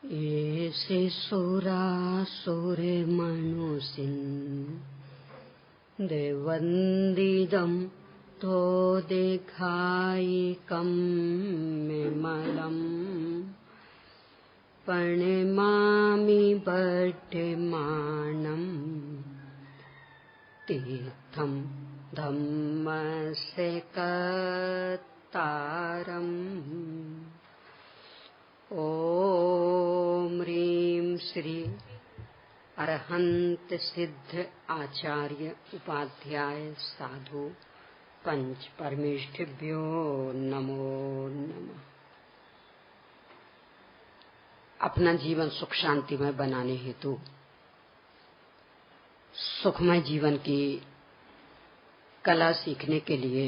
ऐसे सुरासुर मनुसिन देवन्दिदं तो दिखाई कम में मलम प्रणमामि बड्ढमानं तीर्थं धम्मस्य कत्तारम्। ओम ह्रीं श्री अरहंत सिद्ध आचार्य उपाध्याय साधु पंच परमेष्ठिभ्यो नमो नमः। अपना जीवन सुख शांतिमय बनाने हेतु सुखमय जीवन की कला सीखने के लिए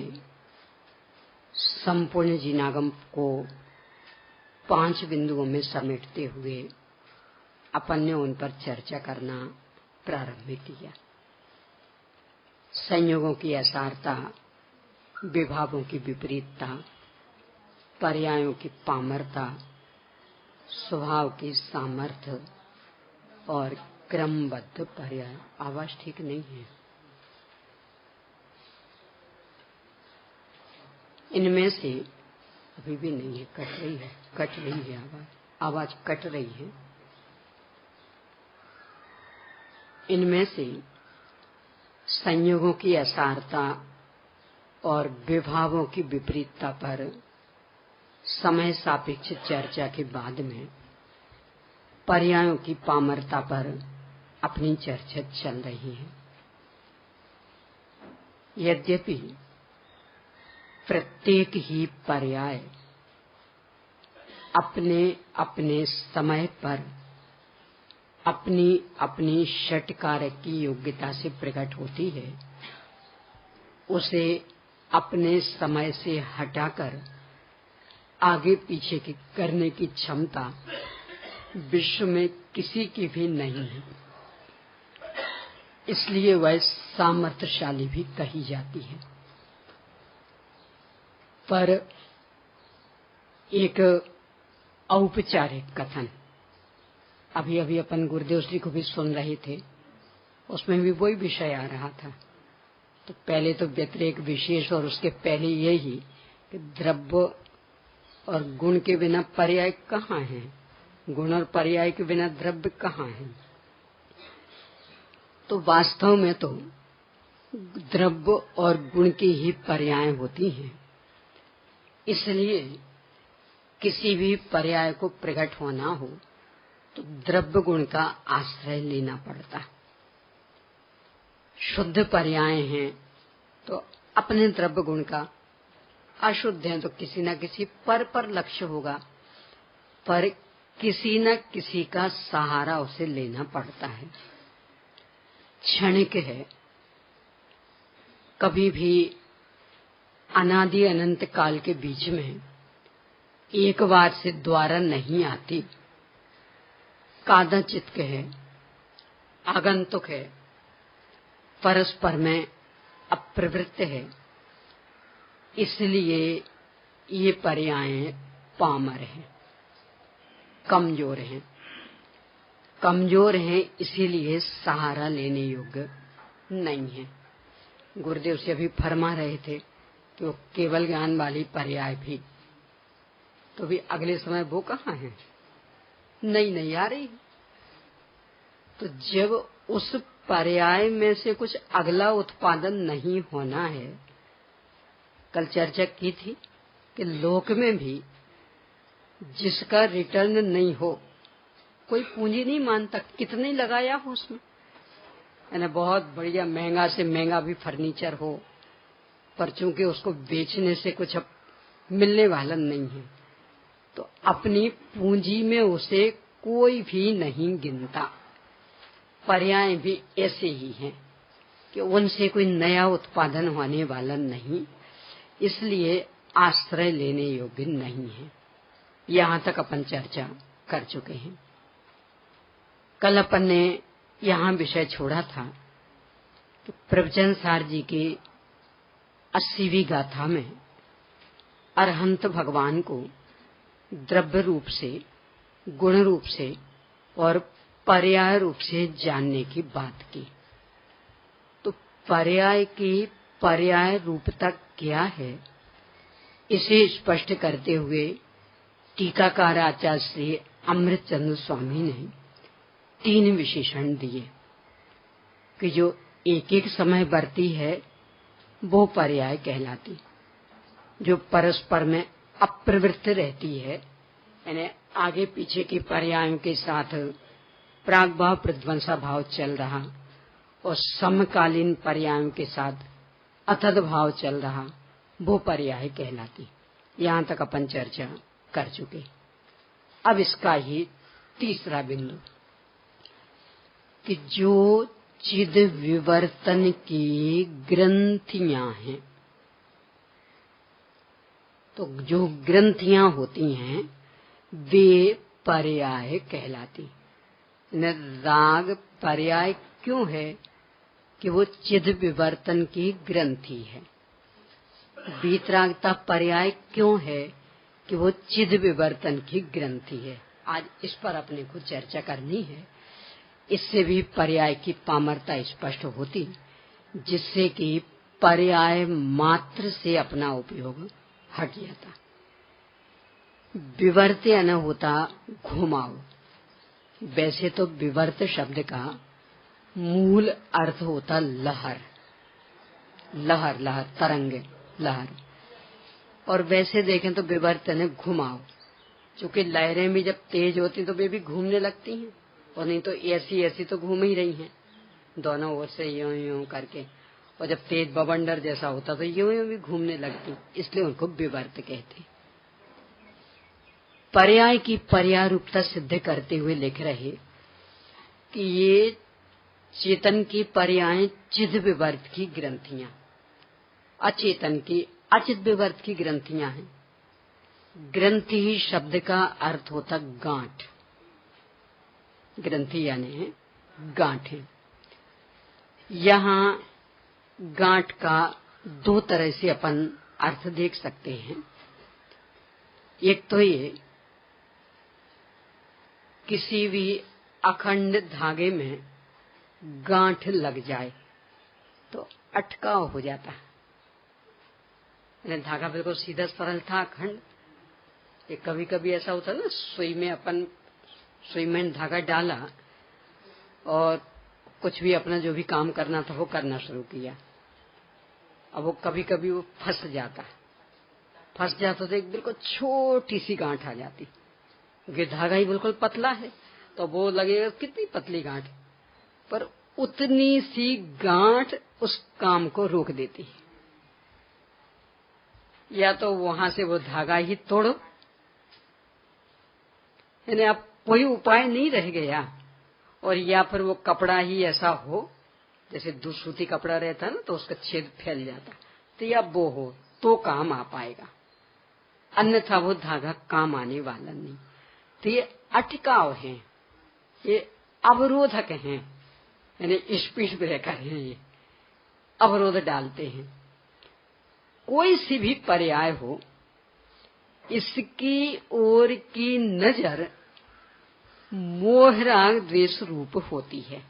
संपूर्ण जीनागम को 5 बिंदुओं में समेटते हुए अपन ने उन पर चर्चा करना प्रारंभ किया। संयोगों की असारता, विभावों की विपरीतता, पर्यायों की पामरता, स्वभाव की सामर्थ्य और क्रमबद्ध पर्याय। आवाज ठीक नहीं है। इनमें से अभी भी नहीं है, कट रही है आवाज कट रही है। इनमें से संयोगों की असारता और विभावों की विपरीतता पर समय सापेक्ष चर्चा के बाद में पर्यायों की पामरता पर अपनी चर्चा चल रही है। यद्यपि प्रत्येक ही पर्याय अपने अपने समय पर अपनी अपनी षटकारक की योग्यता से प्रकट होती है, उसे अपने समय से हटाकर आगे पीछे की करने की क्षमता विश्व में किसी की भी नहीं है। इसलिए वह सामर्थ्यशाली भी कही जाती है। पर एक औपचारिक कथन अभी अपन गुरुदेव श्री को भी सुन रहे थे, उसमें भी वही विषय आ रहा था। तो पहले तो व्यतिरेक विशेष और उसके पहले यही कि द्रव्य और गुण के बिना पर्याय कहाँ है, गुण और पर्याय के बिना द्रव्य कहाँ है। तो वास्तव में तो द्रव्य और गुण की ही पर्याय होती हैं। इसलिए किसी भी पर्याय को प्रकट होना हो तो द्रव्य गुण का आश्रय लेना पड़ता है। शुद्ध पर्याय हैं तो अपने द्रव्य गुण का, अशुद्ध हैं तो किसी न किसी पर लक्ष्य होगा, पर किसी न किसी का सहारा उसे लेना पड़ता है। क्षणिक है, कभी भी अनादि अनंत काल के बीच में एक बार से द्वारा नहीं आती, कादाचित है, आगंतुक है, परस्पर में अप्रवृत्त है। इसलिए ये पर्याय पामर हैं, कमजोर हैं, इसीलिए सहारा लेने योग्य नहीं है। गुरुदेव से अभी फरमा रहे थे कि वो केवल ज्ञान वाली पर्याय भी तो भी अगले समय वो कहाँ है, नहीं आ रही। तो जब उस पर्याय में से कुछ अगला उत्पादन नहीं होना है, कल चर्चा की थी कि लोक में भी जिसका रिटर्न नहीं हो, कोई पूंजी नहीं मानता, कितने लगाया हो उसमें। यानी बहुत बढ़िया महंगा से महंगा भी फर्नीचर हो, पर चूंकि उसको बेचने से कुछ अब मिलने वाला नहीं है, तो अपनी पूंजी में उसे कोई भी नहीं गिनता। पर्याय भी ऐसे ही हैं कि उनसे कोई नया उत्पादन होने वाला नहीं, इसलिए आश्रय लेने योग्य नहीं है। यहाँ तक अपन चर्चा कर चुके हैं। कल अपन ने यहाँ विषय छोड़ा था कि प्रवचन सार जी की 80वीं गाथा में अरहंत भगवान को द्रव्य रूप से गुण रूप से और पर्याय रूप से जानने की बात की। तो पर्याय की पर्याय रूपता क्या है, इसे स्पष्ट करते हुए टीकाकार आचार्य श्री अमृतचंद्र स्वामी ने 3 विशेषण दिए कि जो एक एक समय बरती है वो पर्याय कहलाती, जो परस्पर में अप्रवृत्त रहती है, यानी आगे पीछे की पर्यायों के साथ प्राग भाव प्रतिध्वंसा भाव चल रहा और समकालीन पर्यायों के साथ अथद भाव चल रहा, वो पर्याय कहलाती। यहाँ तक अपन चर्चा कर चुके। अब इसका ही तीसरा बिंदु कि जो चिद विवर्तन की ग्रंथियां हैं, तो जो ग्रंथियां होती हैं वे पर्याय कहलाती। राग पर्याय क्यों है कि वो चिद विवर्तन की ग्रंथि है। वीतरागता पर्याय क्यों है कि वो चिद विवर्तन की ग्रंथि है। आज इस पर अपने को चर्चा करनी है। इससे भी पर्याय की पामरता स्पष्ट होती, जिससे कि पर्याय मात्र से अपना उपयोग हट जाता। विवर्त्य न होता घुमाओ। वैसे तो विवर्त शब्द का मूल अर्थ होता लहर, लहर लहर तरंग लहर, और वैसे देखें तो विवर्तन है घुमाओ। क्योंकि लहरें भी जब तेज होती तो वे भी घूमने लगती हैं, और नहीं तो ऐसी ऐसी तो घूम ही रही हैं दोनों ओर से यूं यूं करके, और जब तेज बवंडर जैसा होता तो यूं यूं भी घूमने लगती, इसलिए उनको विवर्त कहते। पर्याय की पर्याय रूपता सिद्ध करते हुए लिख रहे कि ये चेतन की पर्याय चिद विवर्त की ग्रंथियां, अचेतन की अचित विवर्त की ग्रंथियां हैं। ग्रंथि शब्द का अर्थ होता गांठ, ग्रंथि यानी गांठें। यहाँ गांठ का 2 तरह से अपन अर्थ देख सकते हैं। एक तो ये किसी भी अखंड धागे में गांठ लग जाए तो अटकाव हो जाता है। धागा बिल्कुल सीधा सरल था अखंड। ये कभी कभी ऐसा होता ना, सुई में अपन सुई में धागा डाला और कुछ भी अपना जो भी काम करना था वो करना शुरू किया। अब वो कभी कभी वो फंस जाता तो एक बिल्कुल छोटी सी गांठ आ जाती, क्योंकि धागा ही बिल्कुल पतला है तो वो लगेगा कितनी पतली गांठ, पर उतनी सी गांठ उस काम को रोक देती है। या तो वहां से वो धागा ही तोड़ो, यानी अब कोई उपाय नहीं रह गया, और या फिर वो कपड़ा ही ऐसा हो जैसे सूती कपड़ा रहता है ना, तो उसका छेद फैल जाता, तो या वो हो तो काम आ पाएगा, अन्यथा वो धागा काम आने वाला नहीं। तो ये अटकाव है, ये अवरोधक हैं, यानी स्पीड ब्रेकर हैं, ये अवरोध डालते हैं। कोई सी भी पर्याय हो, इसकी ओर की नजर मोह राग द्वेष रूप होती है,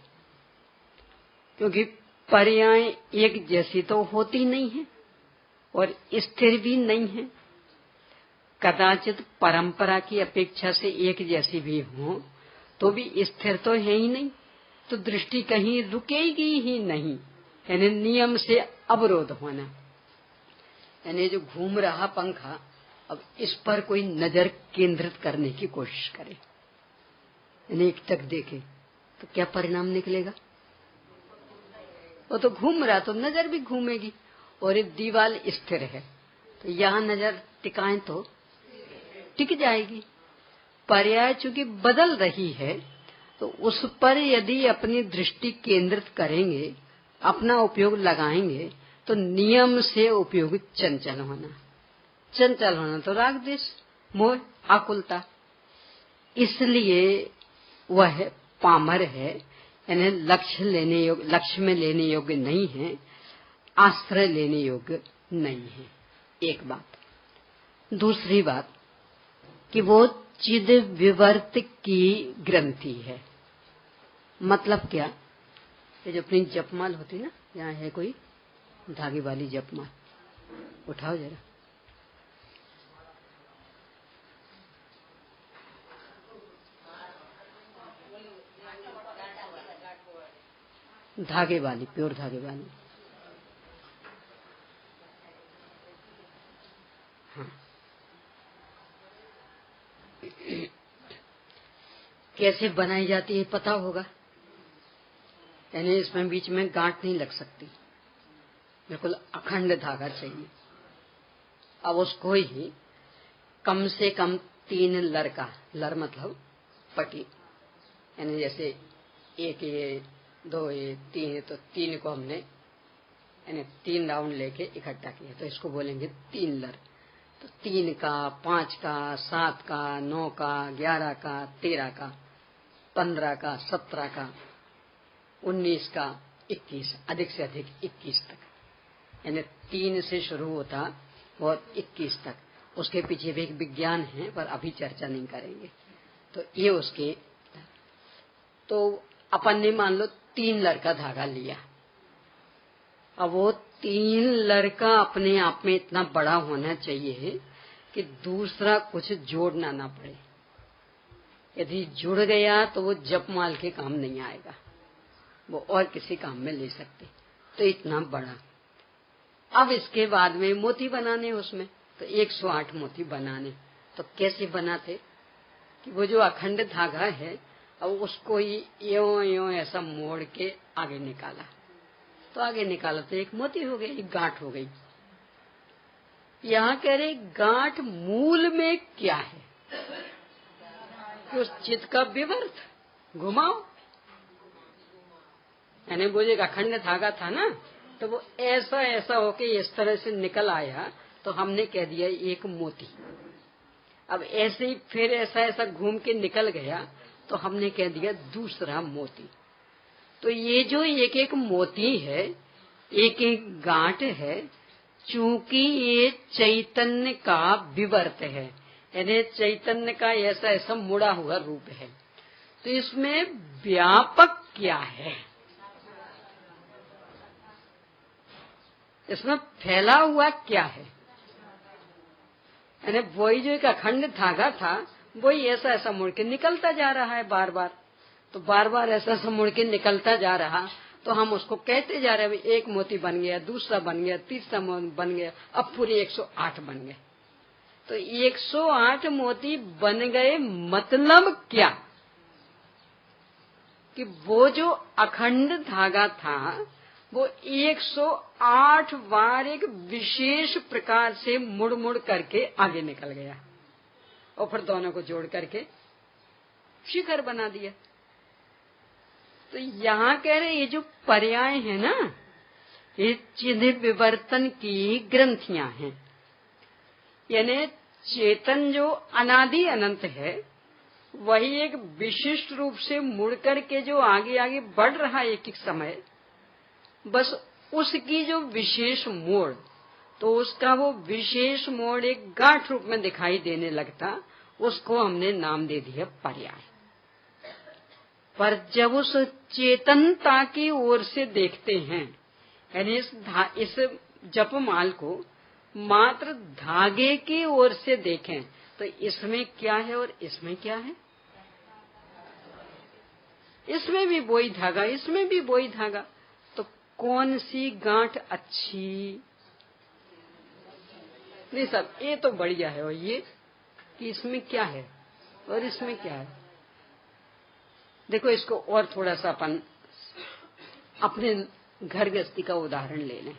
क्योंकि पर्याय एक जैसी तो होती नहीं है और स्थिर भी नहीं है। कदाचित परंपरा की अपेक्षा से एक जैसी भी हो तो भी स्थिर तो है ही नहीं, तो दृष्टि कहीं रुकेगी ही नहीं, यानी नियम से अवरोध होना। यानी जो घूम रहा पंखा, अब इस पर कोई नजर केंद्रित करने की कोशिश करे, यानी एक टक देखे तो क्या परिणाम निकलेगा? वो तो घूम रहा तो नजर भी घूमेगी, और ये दीवार स्थिर है तो यहाँ नजर टिकाएं तो टिक जाएगी। पर्याय चूंकि बदल रही है तो उस पर यदि अपनी दृष्टि केंद्रित करेंगे, अपना उपयोग लगाएंगे, तो नियम से उपयोग चंचल होना तो राग द्वेष मोह आकुलता, इसलिए वह पामर है, यानी लक्ष्य में लेने योग्य नहीं है, आश्रय लेने योग्य नहीं है। एक बात। दूसरी बात कि वो चिद विवर्त की ग्रंथि है। मतलब क्या? ये जो अपनी जपमाल होती है ना, यहाँ है कोई धागे वाली जपमाल, उठाओ जरा। धागे वाली, प्योर धागे वाली। हाँ। कैसे बनाई जाती है पता होगा? यानी इसमें बीच में गांठ नहीं लग सकती, बिल्कुल अखंड धागा चाहिए। अब उसको ही कम से कम 3 लर का, लर मतलब पटी, यानी जैसे 1 ये 2 ये 3, तो 3 को हमने यानी 3 राउंड लेके इकट्ठा किया, तो इसको बोलेंगे 3 लर। तो 3 का, 5 का, 7 का, 9 का, 11 का, 13 का, 15 का, 17 का, 19 का, 21, अधिक से अधिक 21 तक, यानी 3 से शुरू होता और 21 तक। उसके पीछे भी एक विज्ञान है, पर अभी चर्चा नहीं करेंगे। तो ये उसके, तो अपन ने मान लो 3 लर का धागा लिया। अब वो 3 लर का अपने आप में इतना बड़ा होना चाहिए कि दूसरा कुछ जोड़ना ना पड़े। यदि जुड़ गया तो वो जपमाल के काम नहीं आएगा, वो और किसी काम में ले सकते। तो इतना बड़ा। अब इसके बाद में मोती बनाने उसमें, तो 108 मोती बनाने। तो कैसे बनाते कि वो जो अखंड धागा है, अब उसको ही यों यों ऐसा मोड़ के आगे निकाला, तो आगे निकाला तो एक मोती हो गई, एक गांठ हो गई। यहाँ कह रहे गांठ मूल में क्या है? उस चित्त का विवर्त घुमाओ, यानी वो जो अखंड धागा था ना, तो वो ऐसा ऐसा होके इस तरह से निकल आया, तो हमने कह दिया एक मोती। अब ऐसे ही फिर ऐसा ऐसा घूम के निकल गया, तो हमने कह दिया दूसरा मोती। तो ये जो एक एक मोती है, एक एक गांठ है, चूंकि ये चैतन्य का विवर्त है, यानी चैतन्य का ऐसा ऐसा मुड़ा हुआ रूप है, तो इसमें व्यापक क्या है? इसमें फैला हुआ क्या है? यानी वही जो एक अखंड धागा था, वही ऐसा ऐसा मुड़ के निकलता जा रहा है बार बार। तो बार बार ऐसा ऐसा मुड़ के निकलता जा रहा, तो हम उसको कहते जा रहे हैं, एक मोती बन गया, दूसरा बन गया, तीसरा बन गया, अब पूरे 108 बन गए। तो 108 मोती बन गए, मतलब क्या? कि वो जो अखंड धागा था, वो 108 बार एक विशेष प्रकार से मुड़ मुड़ करके आगे निकल गया, और फिर दोनों को जोड़ करके शिखर बना दिया। तो यहाँ कह रहे ये जो पर्याय है ना, ये चिद विवर्तन की ग्रंथियां हैं। यानी चेतन जो अनादि अनंत है, वही एक विशिष्ट रूप से मुड़ करके जो आगे आगे बढ़ रहा है एक एक समय, बस उसकी जो विशेष मोड़, तो उसका वो विशेष मोड़ एक गांठ रूप में दिखाई देने लगता, उसको हमने नाम दे दिया पर्याय। पर जब उस चेतनता की ओर से देखते हैं, यानी इस जपमाल को मात्र धागे की ओर से देखें, तो इसमें क्या है और इसमें क्या है? इसमें भी वही धागा, इसमें भी वही धागा, तो कौन सी गांठ अच्छी? नहीं सब ये तो बढ़िया है, और ये कि इसमें क्या है और इसमें क्या है। देखो इसको और थोड़ा सा अपन अपने घर गृहस्थी का उदाहरण ले लें,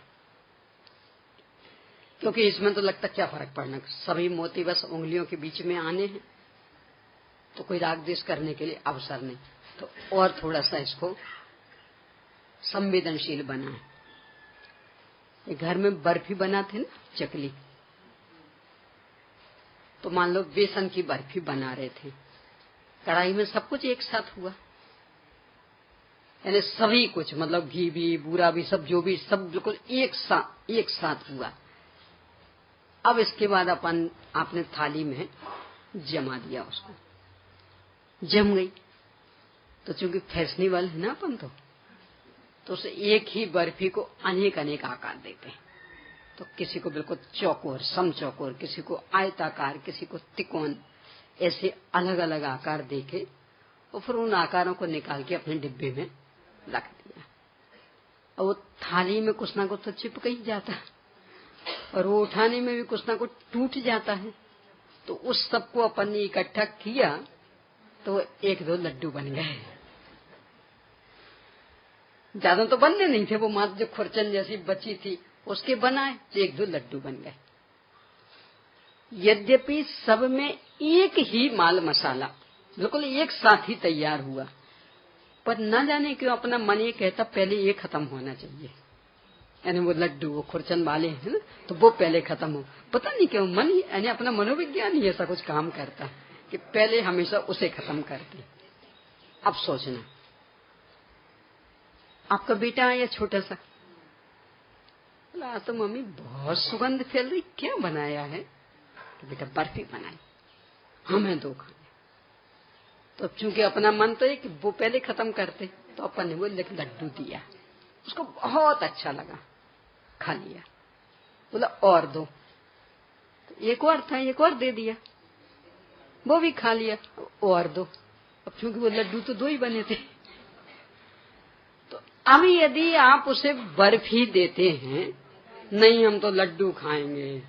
क्योंकि इसमें तो लगता क्या फर्क पड़ना, सभी मोती बस उंगलियों के बीच में आने हैं, तो कोई राग द्वेष करने के लिए अवसर नहीं। तो और थोड़ा सा इसको संवेदनशील बना है। घर में बर्फी बनाते ना, चकली, तो मान लो बेसन की बर्फी बना रहे थे, कढ़ाई में सब कुछ एक साथ हुआ, यानी सभी कुछ, मतलब घी भी, बूरा भी, सब जो भी, सब बिल्कुल एक साथ हुआ। अब इसके बाद आपने थाली में जमा दिया उसको, जम गई। तो चूंकि फैशनेबल है ना अपन तो उसे एक ही बर्फी को अनेक अनेक आकार देते हैं। तो किसी को बिल्कुल चौकोर, समचौकोर, किसी को आयताकार, किसी को त्रिकोण, ऐसे अलग अलग आकार देके और फिर उन आकारों को निकाल के अपने डिब्बे में रख दिया। और वो थाली में कुछ ना कुछ तो चिपक ही जाता है और वो उठाने में भी कुछ ना कुछ टूट जाता है। तो उस सबको अपन ने इकट्ठा किया तो एक दो लड्डू बन गए। ज्यादा तो बनने नहीं थे, वो मात्र जो खुरचन जैसी बची थी उसके बनाए तो एक दो लड्डू बन गए। यद्यपि सब में एक ही माल मसाला बिल्कुल एक साथ ही तैयार हुआ, पर न जाने क्यों अपना मन ये कहता पहले ये खत्म होना चाहिए। यानी वो लड्डू, वो खुरचन वाले हैं ना, तो वो पहले खत्म हो। पता नहीं क्यों मन ही, यानी अपना मनोविज्ञान ही ऐसा कुछ काम करता है कि पहले हमेशा उसे खत्म करते। अब सोचना, आपका बेटा आया छोटा सा, बोला आज तो मम्मी बहुत सुगंध फैल रही, क्या बनाया है? तो बेटा बर्फी बनाई, हमें दो खाने। तो चूंकि अपना मन तो है कि वो पहले खत्म करते, तो अपन ने वो लड्डू दिया, उसको बहुत अच्छा लगा, खा लिया। बोला और दो, तो एक और था, एक और दे दिया, वो भी खा लिया, और दो। अब चूंकि वो लड्डू तो दो ही बने थे, तो अब यदि आप उसे बर्फी देते हैं, नहीं हम तो लड्डू खाएंगे,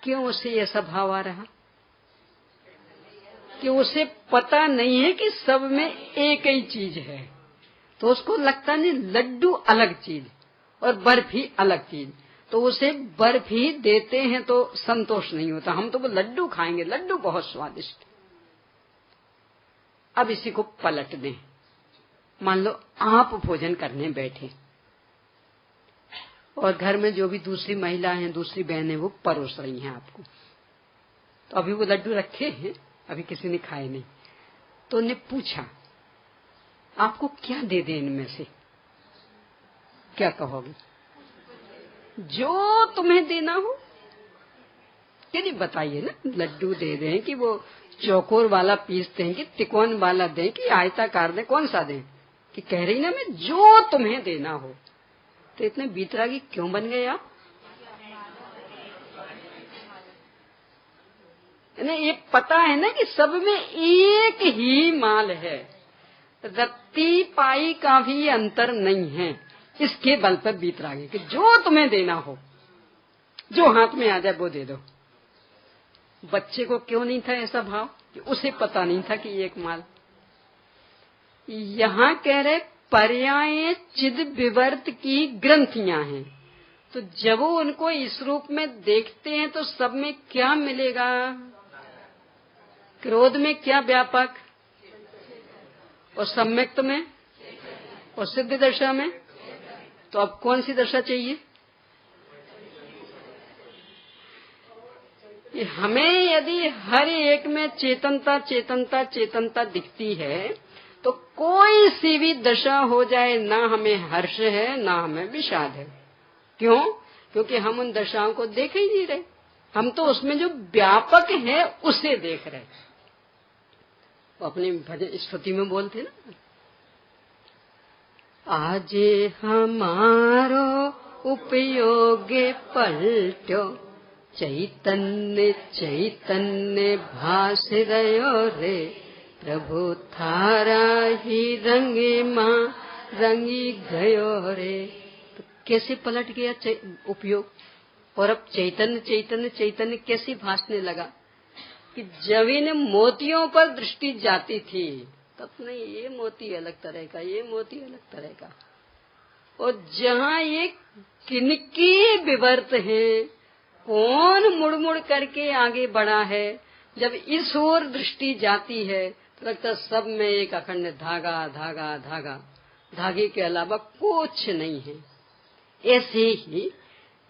क्यों उसे ऐसा भाव आ रहा? कि उसे पता नहीं है कि सब में एक ही चीज है, तो उसको लगता नहीं लड्डू अलग चीज और बर्फी अलग चीज। तो उसे बर्फी देते हैं तो संतोष नहीं होता, हम तो वो लड्डू खाएंगे, लड्डू बहुत स्वादिष्ट। अब इसी को पलट दें। मान लो आप भोजन करने बैठे और घर में जो भी दूसरी महिला हैं, दूसरी बहनें, वो परोस रही हैं आपको। तो अभी वो लड्डू रखे हैं, अभी किसी ने खाए नहीं, तो उन्हें पूछा आपको क्या दे दें इनमें से? क्या कहोगे? जो तुम्हें देना हो। यदि बताइए ना, लड्डू दे दें कि वो चौकोर वाला पीस दें कि त्रिकोण वाला दें कि आयताकार दें, कौन सा दें? कि कह रही ना मैं जो तुम्हें देना हो। तो इतने बीतरागी क्यों बन गए आप? ये पता है ना कि सब में एक ही माल है, रत्ती पाई का भी अंतर नहीं है। इसके बल पर बीतरागी कि जो तुम्हें देना हो, जो हाथ में आ जाए वो दे दो। बच्चे को क्यों नहीं था ऐसा भाव? कि उसे पता नहीं था कि एक माल। यहाँ कह रहे पर्याय चिद विवर्त की ग्रंथियां हैं, तो जब वो उनको इस रूप में देखते हैं तो सब में क्या मिलेगा? क्रोध में क्या व्यापक, और सम्यक्त में, और सिद्ध दशा में। तो अब कौन सी दशा चाहिए? हमें यदि हर एक में चेतनता चेतनता चेतनता दिखती है, तो कोई सी भी दशा हो जाए, ना हमें हर्ष है ना हमें विषाद है। क्यों? क्योंकि हम उन दशाओं को देख ही नहीं रहे, हम तो उसमें जो व्यापक है उसे देख रहे। वो अपनी भजन स्तुति में बोलते ना, आज हमारो उपयोग पलट्यो, चैतन्य चैतन्य भास रयो रे, प्रभु थारा ही रंगे माँ रंगी गयो रे। तो कैसे पलट गया उपयोग? और अब चैतन्य चैतन्य चैतन्य कैसे भासने लगा? कि जब इन मोतियों पर दृष्टि जाती थी तब नहीं, ये मोती अलग तरह का, ये मोती अलग तरह का, और जहाँ ये किनकी विवर्त है, कौन मुड़ मुड़ करके आगे बढ़ा है, जब इस ओर दृष्टि जाती है तो लगता सब में एक अखंड धागा धागा धागा, धागे के अलावा कुछ नहीं है। ऐसे ही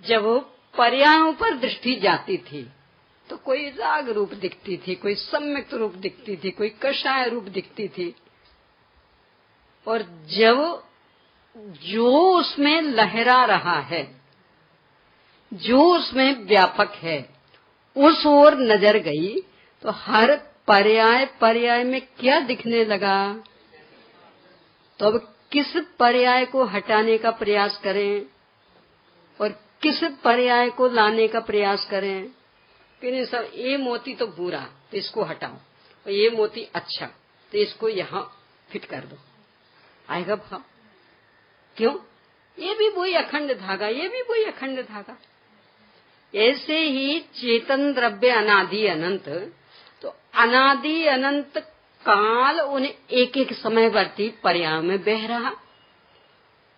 जब वो पर्यायों पर दृष्टि जाती थी तो कोई राग रूप दिखती थी, कोई सम्यक्त रूप दिखती थी, कोई कषाय रूप दिखती थी, और जब जो उसमें लहरा रहा है, जो उसमें व्यापक है, उस ओर नजर गई तो हर पर्याय पर्याय में क्या दिखने लगा। तो अब किस पर्याय को हटाने का प्रयास करें और किस पर्याय को लाने का प्रयास करें। कि नहीं सब, ये मोती तो बुरा तो इसको हटाओ और ये मोती अच्छा तो इसको यहां फिट कर दो, आएगा भाव। क्यों? ये भी वही अखंड धागा, ये भी वही अखंड धागा। ऐसे ही चेतन द्रव्य अनादि अनंत, तो अनादि अनंत काल उन्हें एक एक समयवर्ती पर्याय में बह रहा।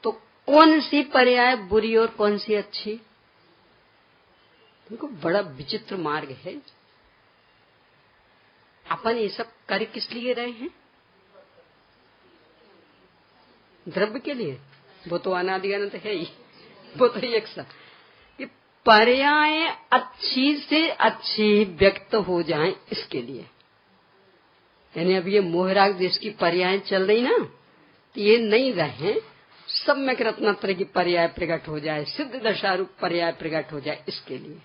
तो कौन सी पर्याय बुरी और कौन सी अच्छी? देखो बड़ा विचित्र मार्ग है। अपन ये सब कर किस लिए रहे हैं? द्रव्य के लिए। वो तो अनादि अनंत है ही, वो तो एक सा कि पर्याय अच्छी से अच्छी व्यक्त हो जाएं, इसके लिए। यानी अब ये मोहराग देश की पर्याय चल रही ना, तो ये नहीं रहे, सम्यक रत्नत्र की पर्याय प्रकट हो जाए, सिद्ध दशारूप पर्याय प्रकट हो जाए, इसके लिए।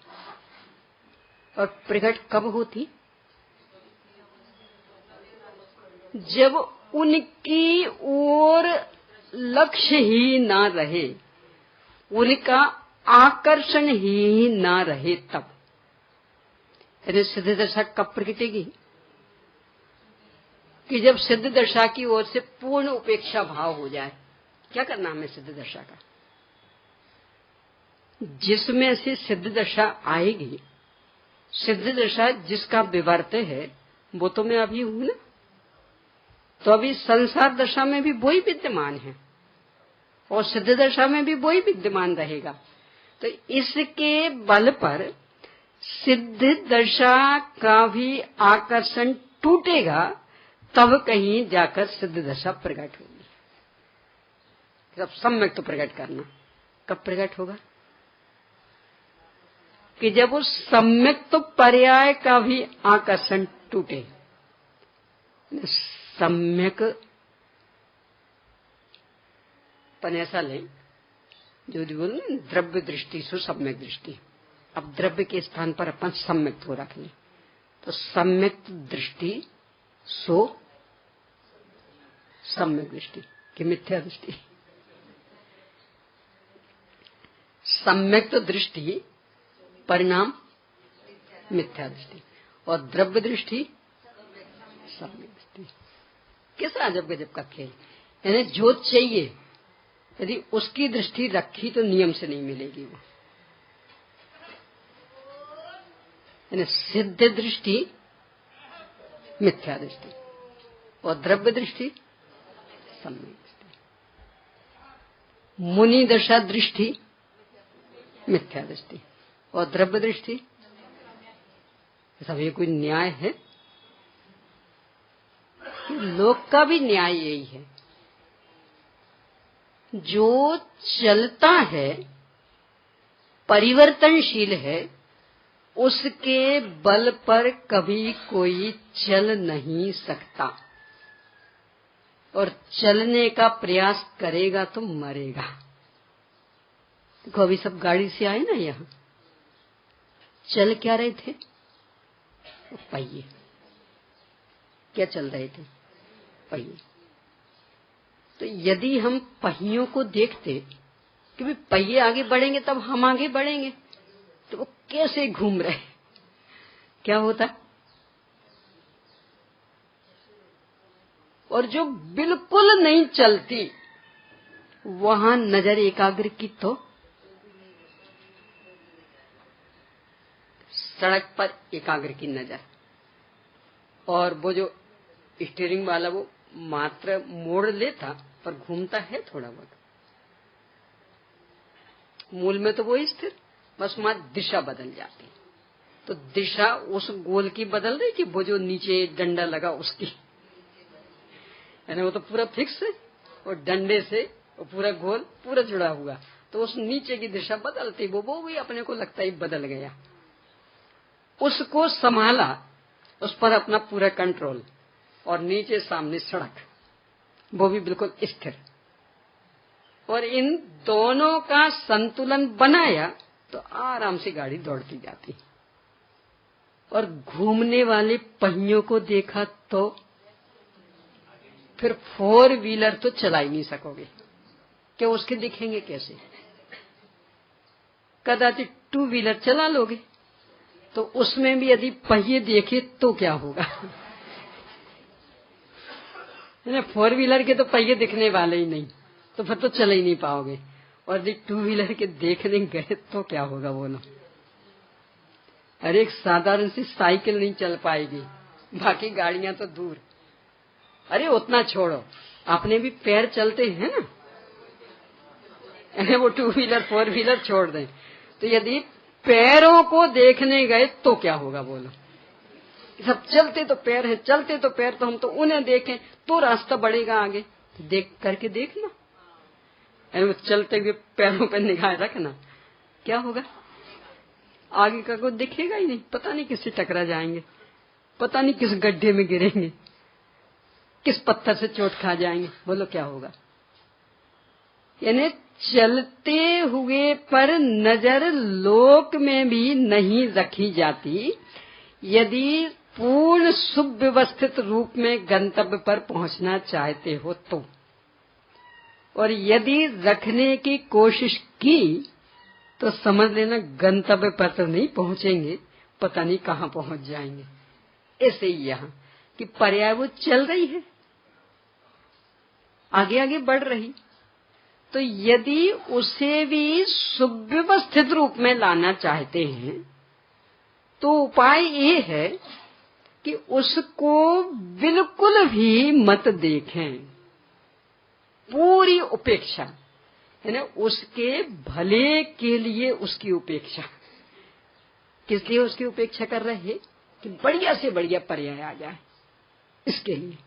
और प्रकट कब होती? जब उनकी ओर लक्ष्य ही ना रहे, उनका आकर्षण ही ना रहे, तब। अरे सिद्ध दशा कब प्रकटेगी? कि जब सिद्ध दशा की ओर से पूर्ण उपेक्षा भाव हो जाए। क्या करना हमें सिद्ध दशा का? जिसमें से सिद्ध दशा आएगी, सिद्ध दशा जिसका विवर्त है, वो तो मैं अभी हूं ना। तो अभी संसार दशा में भी वही विद्यमान है और सिद्ध दशा में भी वही विद्यमान रहेगा। तो इसके बल पर सिद्ध दशा का भी आकर्षण टूटेगा, तब कहीं जाकर सिद्ध दशा प्रकट होगी। जब सम्यक तो प्रकट करना, कब प्रकट होगा? कि जब उस सम्यक तो पर्याय का भी आकर्षण टूटे। सम्यक अपन ऐसा लें, जो बोले द्रव्य दृष्टि सु सम्यक दृष्टि। अब द्रव्य के स्थान पर अपन सम्यक को रख लें, तो सम्यक दृष्टि सो सम्यक दृष्टि की मिथ्या दृष्टि। सम्यक तो दृष्टि परिणाम मिथ्या दृष्टि और द्रव्य दृष्टि सम्यक दृष्टि। कैसा अजब गजब का खेल। यानी जो चाहिए यदि उसकी दृष्टि रखी तो नियम से नहीं मिलेगी वो। यानी सिद्ध दृष्टि मिथ्या दृष्टि और द्रव्य दृष्टि सम्यक दृष्टि। मुनि दशा दृष्टि मिथ्या दृष्टि और द्रव्य दृष्टि। सब ये कोई न्याय है? लोक का भी न्याय यही है, जो चलता है, परिवर्तनशील है, उसके बल पर कभी कोई चल नहीं सकता और चलने का प्रयास करेगा तो मरेगा। देखो अभी सब गाड़ी से आए ना, यहां चल क्या रहे थे? पहिए। क्या चल रहे थे? पहिए। तो यदि हम पहियों को देखते कि भाई पहिए आगे बढ़ेंगे तब हम आगे बढ़ेंगे, तो वो कैसे घूम रहे, क्या होता? और जो बिल्कुल नहीं चलती, वहां नजर एकाग्र की तो सड़क पर एकाग्र की नजर, और वो जो स्टीयरिंग वाला वो मात्र मोड़ लेता पर घूमता है थोड़ा बहुत। मूल में तो वो स्थिर, बस वहां दिशा बदल जाती। तो दिशा उस गोल की बदल रही कि वो जो नीचे डंडा लगा उसकी, यानी वो तो पूरा फिक्स है और डंडे से वो पूरा गोल पूरा जुड़ा हुआ, तो उस नीचे की दिशा बदलती, वो भी अपने को लगता ही बदल गया। उसको संभाला, उस पर अपना पूरा कंट्रोल, और नीचे सामने सड़क, वो भी बिल्कुल स्थिर। और इन दोनों का संतुलन बनाया तो आराम से गाड़ी दौड़ती जाती। और घूमने वाले पहियों को देखा तो फिर 4 व्हीलर तो चला ही नहीं सकोगे, क्या उसके दिखेंगे कैसे? कदाचित 2 व्हीलर चला लोगे, तो उसमें भी यदि पहिए देखे तो क्या होगा? 4 व्हीलर के तो पहिए दिखने वाले ही नहीं, तो फिर तो चल ही नहीं पाओगे। और यदि 2 व्हीलर के देखने गए तो क्या होगा बोलो? अरे एक साधारण सी साइकिल नहीं चल पाएगी, बाकी गाड़ियां तो दूर। अरे उतना छोड़ो, अपने भी पैर चलते हैं ना, वो 2 व्हीलर 4 व्हीलर छोड़ दें, तो यदि पैरों को देखने गए तो क्या होगा बोलो? सब चलते तो पैर है, चलते तो पैर, तो हम तो उन्हें देखें तो रास्ता बढ़ेगा आगे। देख करके देखना, वो चलते हुए पैरों पर निगाह रखना, क्या होगा? आगे का कोई दिखेगा ही नहीं, पता नहीं किससे टकरा जाएंगे, पता नहीं किस गड्ढे में गिरेंगे, किस पत्थर से चोट खा जाएंगे, बोलो क्या होगा? यानी चलते हुए पर नजर लोक में भी नहीं रखी जाती यदि पूर्ण सुव्यवस्थित रूप में गंतव्य पर पहुंचना चाहते हो तो। और यदि रखने की कोशिश की तो समझ लेना गंतव्य पर तो नहीं पहुंचेंगे, पता नहीं कहां पहुंच जाएंगे। ऐसे ही यहाँ कि पर्याय वो चल रही है, आगे आगे बढ़ रही, तो यदि उसे भी सुव्यवस्थित रूप में लाना चाहते हैं तो उपाय ये है कि उसको बिल्कुल भी मत देखें, पूरी उपेक्षा, है ना, उसके भले के लिए उसकी उपेक्षा। किस लिए उसकी उपेक्षा कर रहे हैं? कि बढ़िया से बढ़िया पर्याय आ जाए, इसके लिए।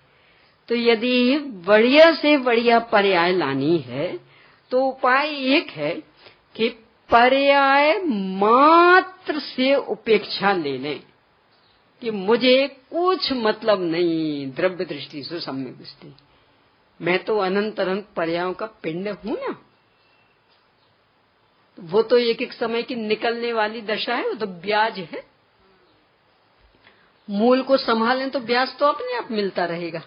तो यदि बढ़िया से बढ़िया पर्याय लानी है तो उपाय एक है कि पर्याय मात्र से उपेक्षा ले लें कि मुझे कुछ मतलब नहीं द्रव्य दृष्टि से सम्यक दृष्टि, मैं तो अनंत अनंत पर्यायों का पिंड हूं ना। वो तो एक एक समय की निकलने वाली दशा है, वो तो ब्याज है। मूल को संभालें तो ब्याज तो अपने आप मिलता रहेगा,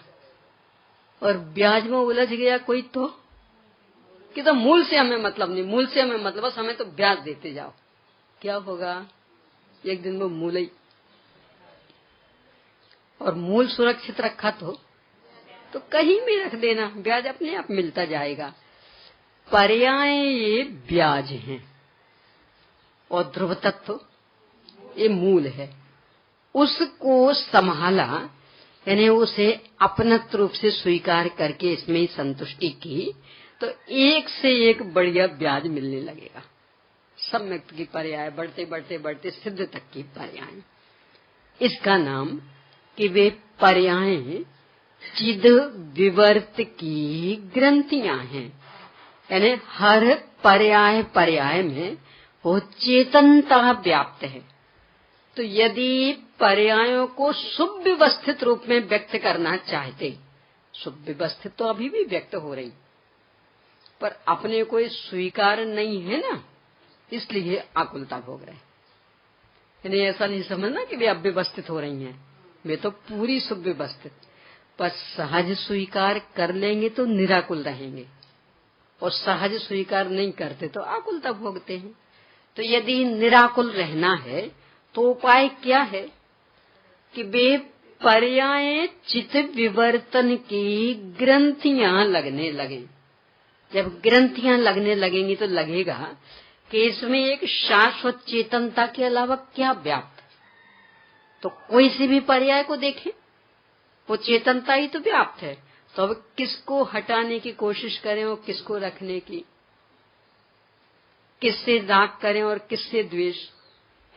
और ब्याज में उलझ गया कोई तो कि तो मूल से हमें मतलब नहीं, मूल से हमें मतलब, बस हमें तो ब्याज देते जाओ, क्या होगा? एक दिन वो मूल ही, और मूल सुरक्षित रखा तो कहीं भी रख देना, ब्याज अपने आप मिलता जाएगा। पर्याय ये ब्याज हैं और ध्रुव तत्व ये मूल है। उसको संभाला, यानी उसे अपनत रूप से स्वीकार करके इसमें ही संतुष्टि की, तो एक से एक बढ़िया ब्याज मिलने लगेगा। सम्यक की पर्याय बढ़ते बढ़ते बढ़ते सिद्ध तक की पर्याय, इसका नाम कि वे पर्याय चिद विवर्त की ग्रंथियां हैं। यानी हर पर्याय पर्याय में वो चेतनता व्याप्त है। तो यदि पर्यायों को सुव्यवस्थित रूप में व्यक्त करना चाहते, सुव्यवस्थित तो अभी भी व्यक्त हो रही, पर अपने को स्वीकार नहीं है ना, इसलिए आकुलता भोग रहे। यानी ऐसा नहीं समझना कि वे अव्यवस्थित हो रही हैं, वे तो पूरी सुव्यवस्थित, पर सहज स्वीकार कर लेंगे तो निराकुल रहेंगे, और सहज स्वीकार नहीं करते तो आकुलता भोगते हैं। तो यदि निराकुल रहना है तो उपाय क्या है कि वे पर्याय चित विवर्तन की ग्रंथियां लगने लगे। जब ग्रंथियां लगने लगेंगी तो लगेगा कि इसमें एक शाश्वत चेतनता के अलावा क्या व्याप्त। तो कोई सी भी पर्याय को देखें, वो चेतनता ही तो व्याप्त है। तो अब किसको हटाने की कोशिश करें और किसको रखने की, किससे राग करें और किससे द्वेष।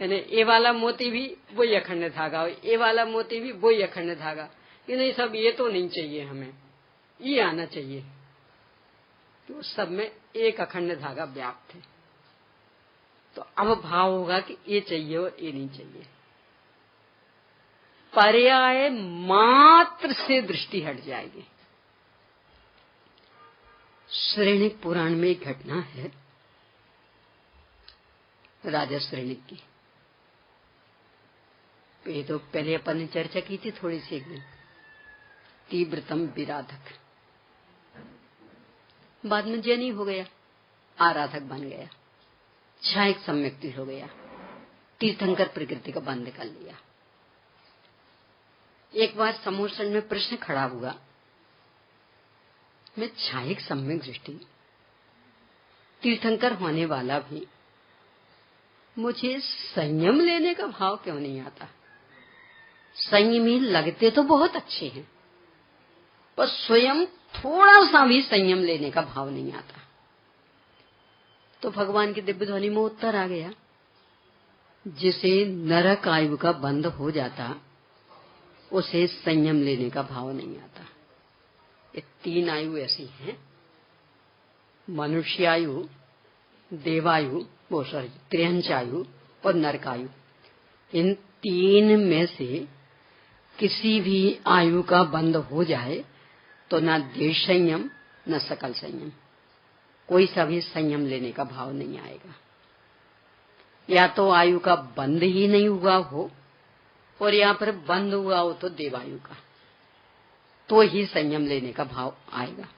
यानी ये वाला मोती भी वही अखंड धागा, ये वाला मोती भी वही अखंड धागा, ये नहीं सब ये तो नहीं चाहिए, हमें ये आना चाहिए। तो सब में एक अखंड धागा व्याप्त है। तो अब भाव होगा कि ये चाहिए और ये नहीं चाहिए। पर्याय मात्र से दृष्टि हट जाएगी। श्रेणिक पुराण में एक घटना है राजा श्रेणिक की। ये तो पहले अपन ने चर्चा की थी थोड़ी सी एक दिन, तीव्रतम विराधक। बाद में जैनी हो गया, आराधक बन गया, छायक सम्यक्ति हो गया, तीर्थंकर प्रकृति का बंध कर लिया। एक बार समोसन में प्रश्न खड़ा हुआ, मैं छायक सम्यक दृष्टि तीर्थंकर होने वाला भी मुझे संयम लेने का भाव क्यों नहीं आता? संयमी लगते तो बहुत अच्छे हैं, पर स्वयं थोड़ा सा भी संयम लेने का भाव नहीं आता। तो भगवान की दिव्य ध्वनि में उत्तर आ गया, जिसे नरक आयु का बंध हो जाता उसे संयम लेने का भाव नहीं आता। ये 3 आयु ऐसी हैं, मनुष्य आयु, देवायु, त्रिहंस आयु और नरकायु। इन 3 में से किसी भी आयु का बंध हो जाए तो न देश संयम न सकल संयम, कोई सा भी संयम लेने का भाव नहीं आएगा। या तो आयु का बंध ही नहीं हुआ हो, और यहाँ पर बंद हुआ हो तो देवायु का, तो ही संयम लेने का भाव आएगा।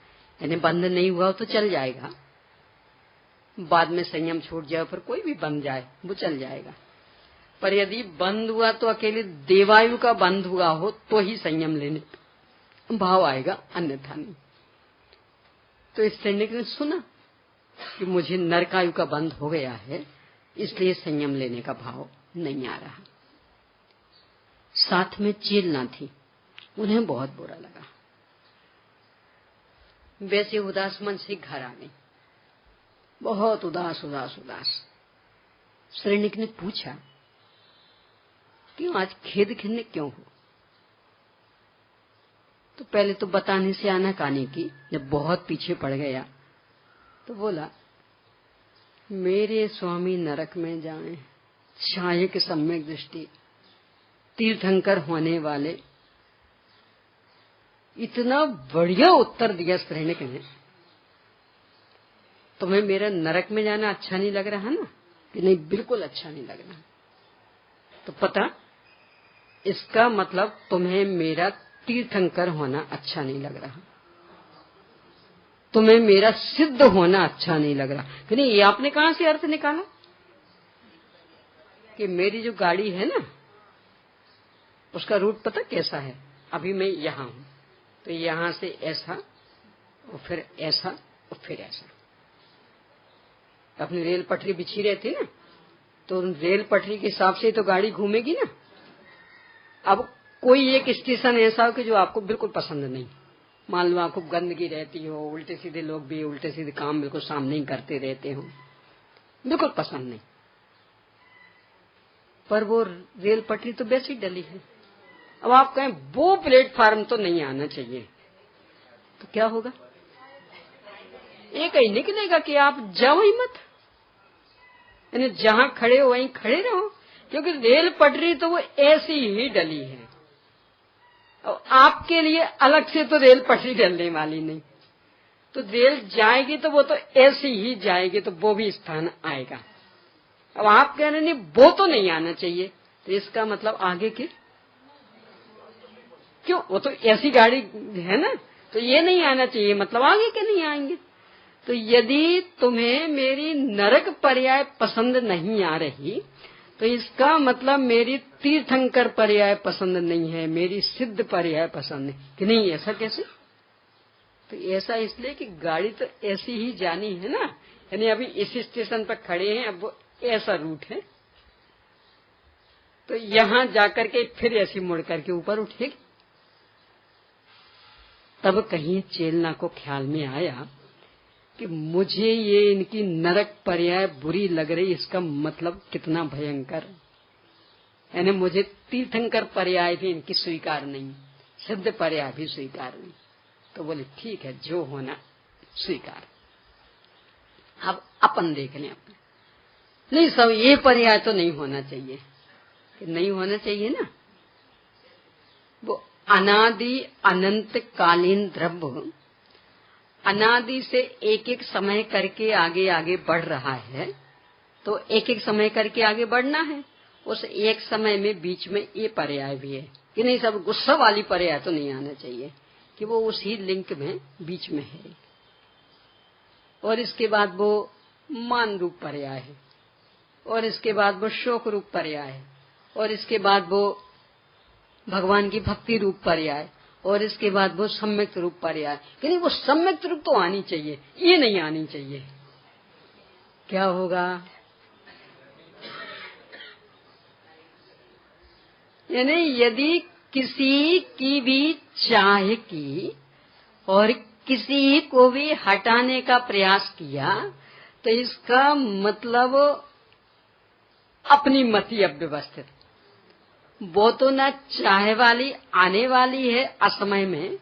यानी बंद नहीं हुआ हो तो चल जाएगा, बाद में संयम छूट जाए पर कोई भी बंध जाए वो चल जाएगा। पर यदि बंद हुआ तो अकेले देवायु का बंद हुआ हो तो ही संयम लेने भाव आएगा, अन्यथा नहीं। तो इस सैनिक ने सुना कि मुझे नरकायु का बंध हो गया है, इसलिए संयम लेने का भाव नहीं आ रहा। साथ में चेलना थी, उन्हें बहुत बुरा लगा। वैसे उदास मन से घर आ गई, बहुत उदास उदास उदास। सैनिक ने पूछा, क्यों आज खेद खिन्ने क्यों हो? तो पहले तो बताने से आनाकानी की, जब बहुत पीछे पड़ गया तो बोला, मेरे स्वामी नरक में जाएं, छायक सम्यक दृष्टि तीर्थंकर होने वाले। इतना बढ़िया उत्तर दिया सैनिक ने। तुम्हें मेरा नरक में जाना अच्छा नहीं लग रहा ना? कि नहीं, बिल्कुल अच्छा नहीं लग रहा। तो पता, इसका मतलब तुम्हें मेरा तीर्थंकर होना अच्छा नहीं लग रहा, तुम्हें मेरा सिद्ध होना अच्छा नहीं लग रहा। कि नहीं, ये आपने कहां से अर्थ निकाला? कि मेरी जो गाड़ी है ना, उसका रूट पता कैसा है? अभी मैं यहां हूं, तो यहां से ऐसा और फिर ऐसा और फिर ऐसा। अपनी रेल पटरी बिछी रहती ना, तो रेल पटरी के हिसाब से तो गाड़ी घूमेगी ना। अब कोई एक स्टेशन ऐसा हो कि जो आपको बिल्कुल पसंद नहीं, मान लो आपको गंदगी रहती हो, उल्टे सीधे लोग भी उल्टे सीधे काम बिल्कुल सामने ही करते रहते हो, बिल्कुल पसंद नहीं, पर वो रेल पटरी तो वैसे ही डली है। अब आप कहें वो प्लेटफार्म तो नहीं आना चाहिए, तो क्या होगा? एक ही निकलेगा कि आप जाओ ही मत, यानी जहां खड़े हो वहीं खड़े रहो, क्योंकि रेल पटरी तो वो ऐसी ही डली है और आपके लिए अलग से तो रेल पटरी डलने वाली नहीं। तो रेल जाएगी तो वो तो ऐसी ही जाएगी, तो वो भी स्थान आएगा। अब आप कह रहे नहीं वो तो नहीं आना चाहिए, तो इसका मतलब आगे के क्यों? वो तो ऐसी गाड़ी है ना, तो ये नहीं आना चाहिए, मतलब आगे के नहीं आएंगे। तो यदि तुम्हें मेरी नरक पर्याय पसंद नहीं आ रही, तो इसका मतलब मेरी तीर्थंकर पर्याय पसंद नहीं है, मेरी सिद्ध पर्याय पसंद नहीं। कि नहीं, ऐसा कैसे? तो ऐसा इसलिए कि गाड़ी तो ऐसी ही जानी है ना, यानी अभी इस स्टेशन पर खड़े हैं, अब वो ऐसा रूट है, तो यहां जाकर के फिर ऐसी मुड़ करके ऊपर उठेगी। तब कहीं चेलना को ख्याल में आया कि मुझे ये इनकी नरक पर्याय बुरी लग रही, इसका मतलब कितना भयंकर। यानी मुझे तीर्थंकर पर्याय भी इनकी स्वीकार नहीं, सिद्ध पर्याय भी स्वीकार नहीं। तो बोले ठीक है, जो होना स्वीकार। अब अपन देख लें अपने, नहीं सब ये पर्याय तो नहीं होना चाहिए, कि नहीं होना चाहिए ना। वो अनादि अनंत कालीन द्रव्य अनादि से एक एक समय करके आगे आगे बढ़ रहा है, तो एक एक समय करके आगे बढ़ना है, उस एक समय में बीच में ये पर्याय भी है कि नहीं, सब गुस्सा वाली पर्याय तो नहीं आना चाहिए, कि वो उसी लिंक में बीच में है। और इसके बाद वो मान रूप पर्याय है, और इसके बाद वो शोक रूप पर्याय है, और इसके बाद वो भगवान की भक्ति रूप पर्याय, और इसके बाद वो सम्यक रूप पर्याय। कि नहीं, वो सम्यक रूप तो आनी चाहिए, ये नहीं आनी चाहिए। क्या होगा? यानी यदि किसी की भी चाह की और किसी को भी हटाने का प्रयास किया तो इसका मतलब अपनी मति अव्यवस्थित। वो तो ना चाहे वाली आने वाली है असमय में,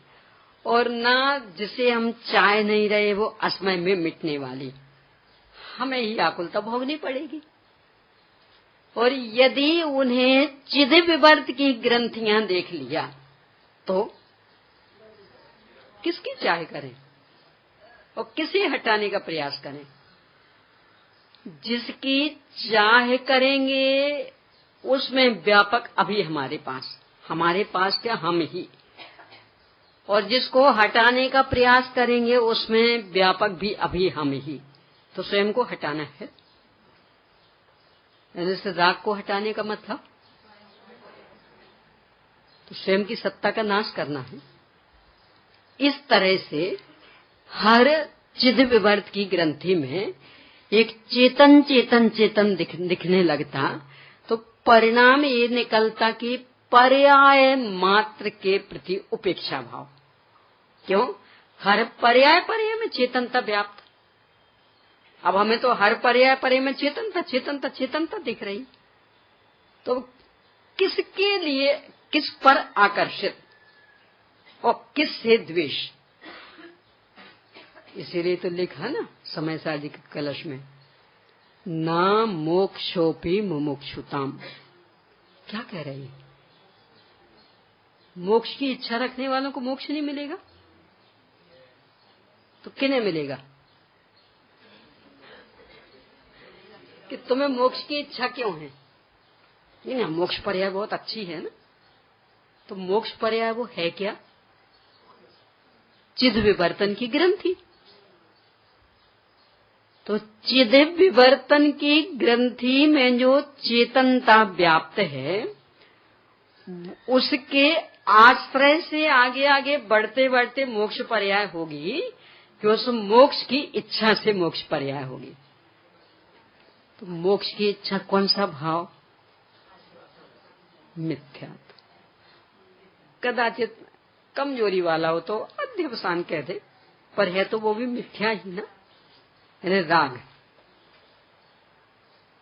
और ना जिसे हम चाह नहीं रहे वो असमय में मिटने वाली। हमें ही आकुलता भोगनी पड़ेगी। और यदि उन्हें चिद विवर्त की ग्रंथियां देख लिया तो किसकी चाह करें और किसे हटाने का प्रयास करें? जिसकी चाह करेंगे उसमें व्यापक अभी हमारे पास क्या, हम ही। और जिसको हटाने का प्रयास करेंगे उसमें व्यापक भी अभी हम ही। तो स्वयं को हटाना है। जैसे राग को हटाने का मतलब तो स्वयं की सत्ता का नाश करना है। इस तरह से हर चिद विवर्त की ग्रंथि में एक चेतन चेतन चेतन दिखने लगता तो परिणाम ये निकलता कि पर्याय मात्र के प्रति उपेक्षा भाव। क्यों? हर पर्याय पर्याय में चेतनता व्याप्त। अब हमें तो हर पर्याय पर्याय में चेतनता दिख रही। तो किसके लिए, किस पर आकर्षित और किस से द्वेष? इसीलिए तो लिखा ना समय साजी के कलश में, ना मोक्षोपि मुमुक्षुताम। क्या कह रही है? मोक्ष की इच्छा रखने वालों को मोक्ष नहीं मिलेगा तो किन्हें मिलेगा? कि तुम्हें मोक्ष की इच्छा क्यों है? नहीं, मोक्ष पर्याय बहुत अच्छी है ना। तो मोक्ष पर्याय वो है क्या? चिद विवर्तन की ग्रंथि। तो चिद विवर्तन की ग्रंथि में जो चेतनता व्याप्त है उसके आश्रय से आगे आगे बढ़ते बढ़ते मोक्ष पर्याय होगी कि उस मोक्ष की इच्छा से मोक्ष पर्याय होगी। तो मोक्ष की इच्छा कौन सा भाव? मिथ्यात्व। कदाचित कमजोरी वाला हो तो अध्यवसान कह दे, पर है तो वो भी मिथ्या ही ना। यानी राग।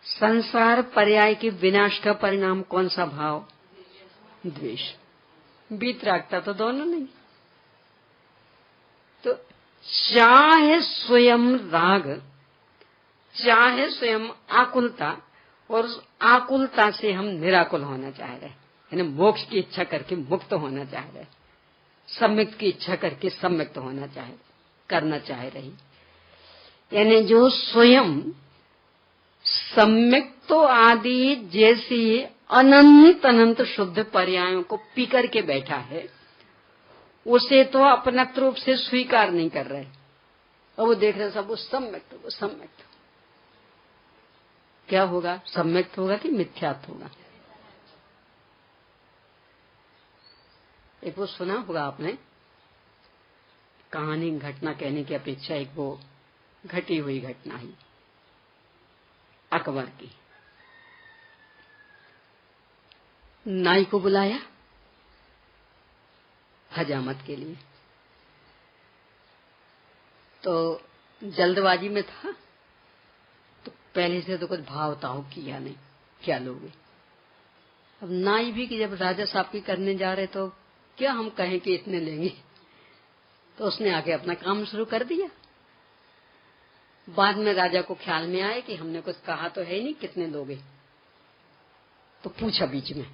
संसार पर्याय के विनाश का परिणाम कौन सा भाव? द्वेष। वीतरागता तो दोनों नहीं। तो चाहे स्वयं राग, चाहे स्वयं आकुलता, और उस आकुलता से हम निराकुल होना चाह रहे, यानी मोक्ष की इच्छा करके मुक्त होना चाह रहे, सम्यक्त की इच्छा करके सम्यक्त होना करना चाह रही। यानी जो स्वयं सम्यक्त आदि जैसी अनंत अनंत शुद्ध पर्यायों को पी करके बैठा है उसे तो अपनत्व रूप से स्वीकार नहीं कर रहे, और वो देख रहे सब वो सम्यक्त। क्या होगा? सम्यक्त होगा कि मिथ्यात्व होगा? एक वो सुना होगा आपने, कहानी घटना कहने की अपेक्षा एक वो घटी हुई घटना ही, अकबर की। नाई को बुलाया हजामत के लिए, तो जल्दबाजी में था तो पहले से तो कुछ भाव ताव किया नहीं, क्या लोगे। अब नाई भी कि जब राजा साहब की करने जा रहे तो क्या हम कहें कि इतने लेंगे, तो उसने आके अपना काम शुरू कर दिया। बाद में राजा को ख्याल में आया कि हमने कुछ कहा तो है नहीं, कितने लोगे? तो पूछा बीच में,